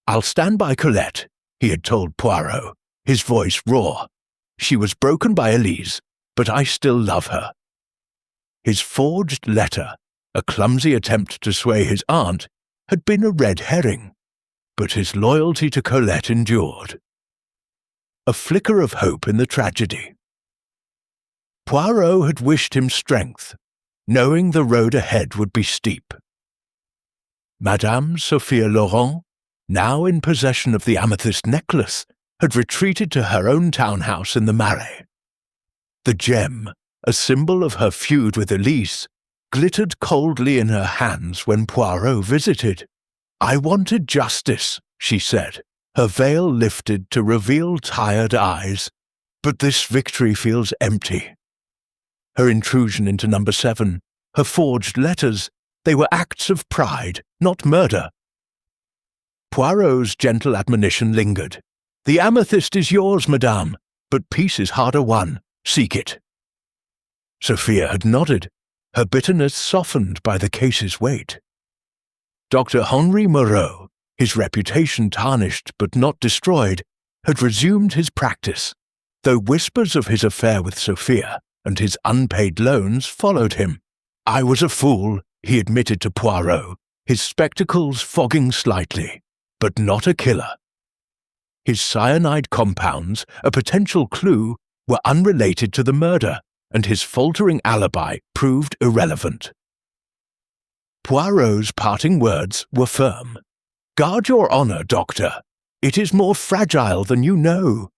"I'll stand by Colette," he had told Poirot, his voice raw. "She was broken by Elise, but I still love her." His forged letter, a clumsy attempt to sway his aunt, had been a red herring, but his loyalty to Colette endured. A flicker of hope in the tragedy. Poirot had wished him strength, knowing the road ahead would be steep. Madame Sophia Laurent, now in possession of the amethyst necklace, had retreated to her own townhouse in the Marais. The gem, a symbol of her feud with Elise, glittered coldly in her hands when Poirot visited. "I wanted justice," she said, her veil lifted to reveal tired eyes, "but this victory feels empty." Her intrusion into number 7, her forged letters, they were acts of pride, not murder. Poirot's gentle admonition lingered. "The amethyst is yours, madame, but peace is harder won. Seek it." Sophia had nodded, her bitterness softened by the case's weight. Dr. Henri Moreau, his reputation tarnished but not destroyed, had resumed his practice, though whispers of his affair with Sophia and his unpaid loans followed him. "I was a fool," he admitted to Poirot, his spectacles fogging slightly, but not a killer. His cyanide compounds, a potential clue, were unrelated to the murder, and his faltering alibi proved irrelevant. Poirot's parting words were firm. "Guard your honor, Doctor. It is more fragile than you know."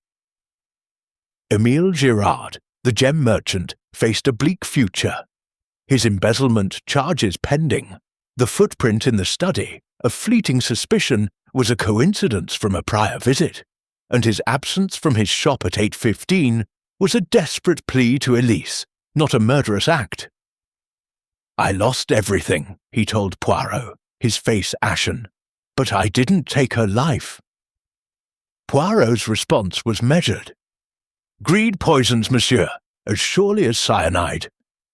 Émile Girard, the gem merchant, faced a bleak future. His embezzlement charges pending. The footprint in the study, a fleeting suspicion, was a coincidence from a prior visit, and his absence from his shop at 8:15 was a desperate plea to Elise, not a murderous act. "I lost everything," he told Poirot, his face ashen, "but I didn't take her life." Poirot's response was measured. "Greed poisons, monsieur, as surely as cyanide.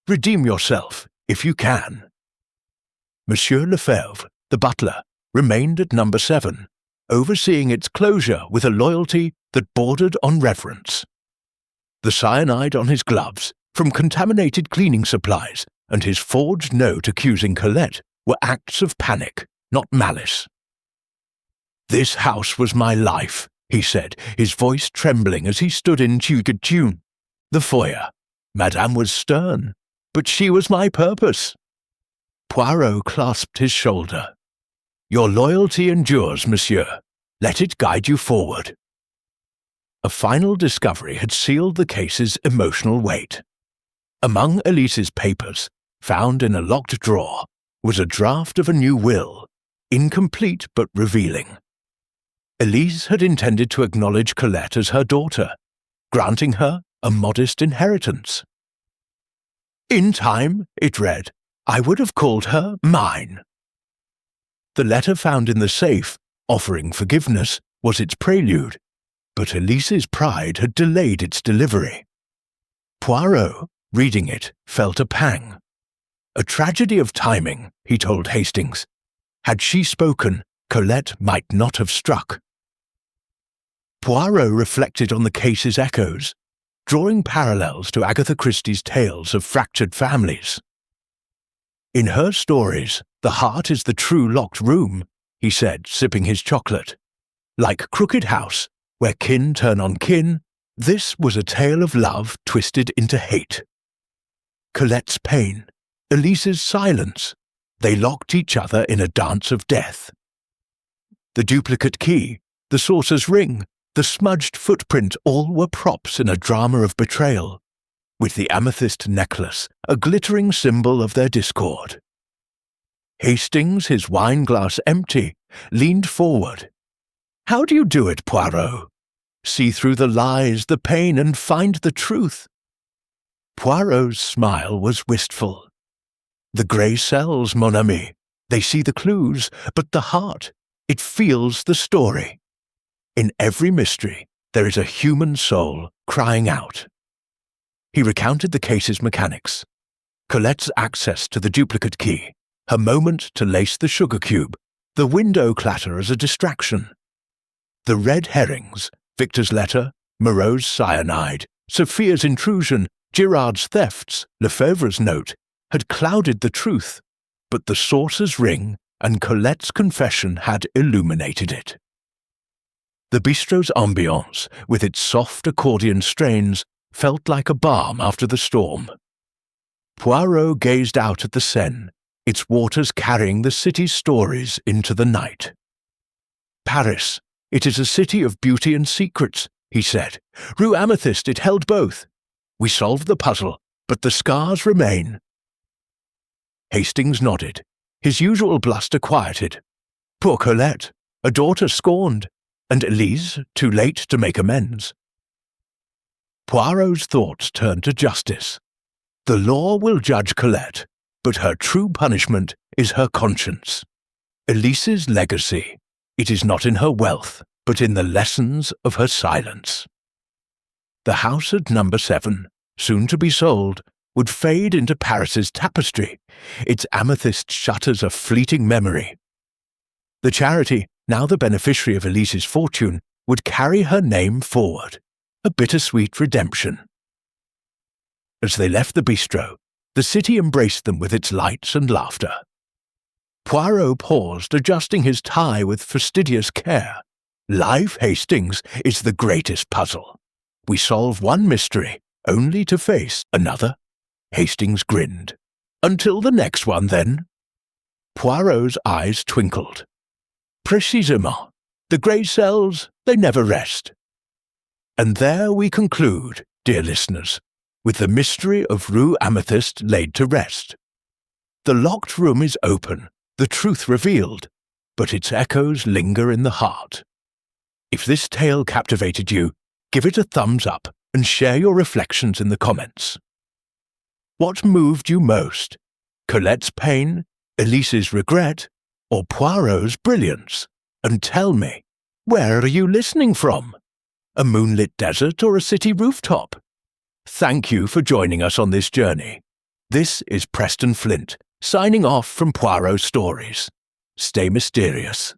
Redeem yourself, if you can." Monsieur Lefebvre, the butler, remained at number 7, overseeing its closure with a loyalty that bordered on reverence. The cyanide on his gloves, from contaminated cleaning supplies, and his forged note accusing Colette were acts of panic, not malice. "This house was my life," he said, his voice trembling as he stood in the foyer. "Madame was stern, but she was my purpose." Poirot clasped his shoulder. "Your loyalty endures, monsieur. Let it guide you forward." A final discovery had sealed the case's emotional weight. Among Elise's papers, found in a locked drawer, was a draft of a new will, incomplete but revealing. Elise had intended to acknowledge Colette as her daughter, granting her a modest inheritance. "In time," it read, "I would have called her mine." The letter found in the safe, offering forgiveness, was its prelude, but Elise's pride had delayed its delivery. Poirot, reading it, felt a pang. A tragedy of timing, he told Hastings. Had she spoken, Colette might not have struck. Poirot reflected on the case's echoes, drawing parallels to Agatha Christie's tales of fractured families. "In her stories, the heart is the true locked room," he said, sipping his chocolate. "Like Crooked House, where kin turn on kin, this was a tale of love twisted into hate. Colette's pain, Elise's silence, they locked each other in a dance of death. The duplicate key, the sorcerer's ring, the smudged footprint all were props in a drama of betrayal, with the amethyst necklace a glittering symbol of their discord." Hastings, his wine-glass empty, leaned forward. "How do you do it, Poirot? See through the lies, the pain, and find the truth." Poirot's smile was wistful. "The grey cells, mon ami. They see the clues, but the heart, it feels the story. In every mystery, there is a human soul crying out." He recounted the case's mechanics. Colette's access to the duplicate key, her moment to lace the sugar cube, the window clatter as a distraction. The red herrings, Victor's letter, Moreau's cyanide, Sophia's intrusion, Girard's thefts, Lefebvre's note, had clouded the truth, but the sorcerer's ring and Colette's confession had illuminated it. The bistro's ambiance, with its soft accordion strains, felt like a balm after the storm. Poirot gazed out at the Seine, its waters carrying the city's stories into the night. "Paris, it is a city of beauty and secrets," he said. "Rue Amethyst, it held both. We solved the puzzle, but the scars remain." Hastings nodded, his usual bluster quieted. Poor Colette, a daughter scorned, and Elise too late to make amends. Poirot's thoughts turned to justice. The law will judge Colette, but her true punishment is her conscience. Elise's legacy, it is not in her wealth, but in the lessons of her silence. The house at number 7, soon to be sold, would fade into Paris's tapestry, its amethyst shutters a fleeting memory. The charity, now the beneficiary of Elise's fortune, would carry her name forward, a bittersweet redemption. As they left the bistro, The city embraced them with its lights and laughter. Poirot paused, adjusting his tie with fastidious care. Life, Hastings, is the greatest puzzle. We solve one mystery, only to face another. Hastings grinned. Until the next one, then. Poirot's eyes twinkled. Précisément. The grey cells, they never rest. And there we conclude, dear listeners, with the mystery of Rue Amethyst laid to rest. The locked room is open, the truth revealed, but its echoes linger in the heart. If this tale captivated you, give it a thumbs up and share your reflections in the comments. What moved you most? Colette's pain, Elise's regret, or Poirot's brilliance? And tell me, where are you listening from? A moonlit desert or a city rooftop? Thank you for joining us on this journey. This is Preston Flint, signing off from Poirot Stories. Stay mysterious.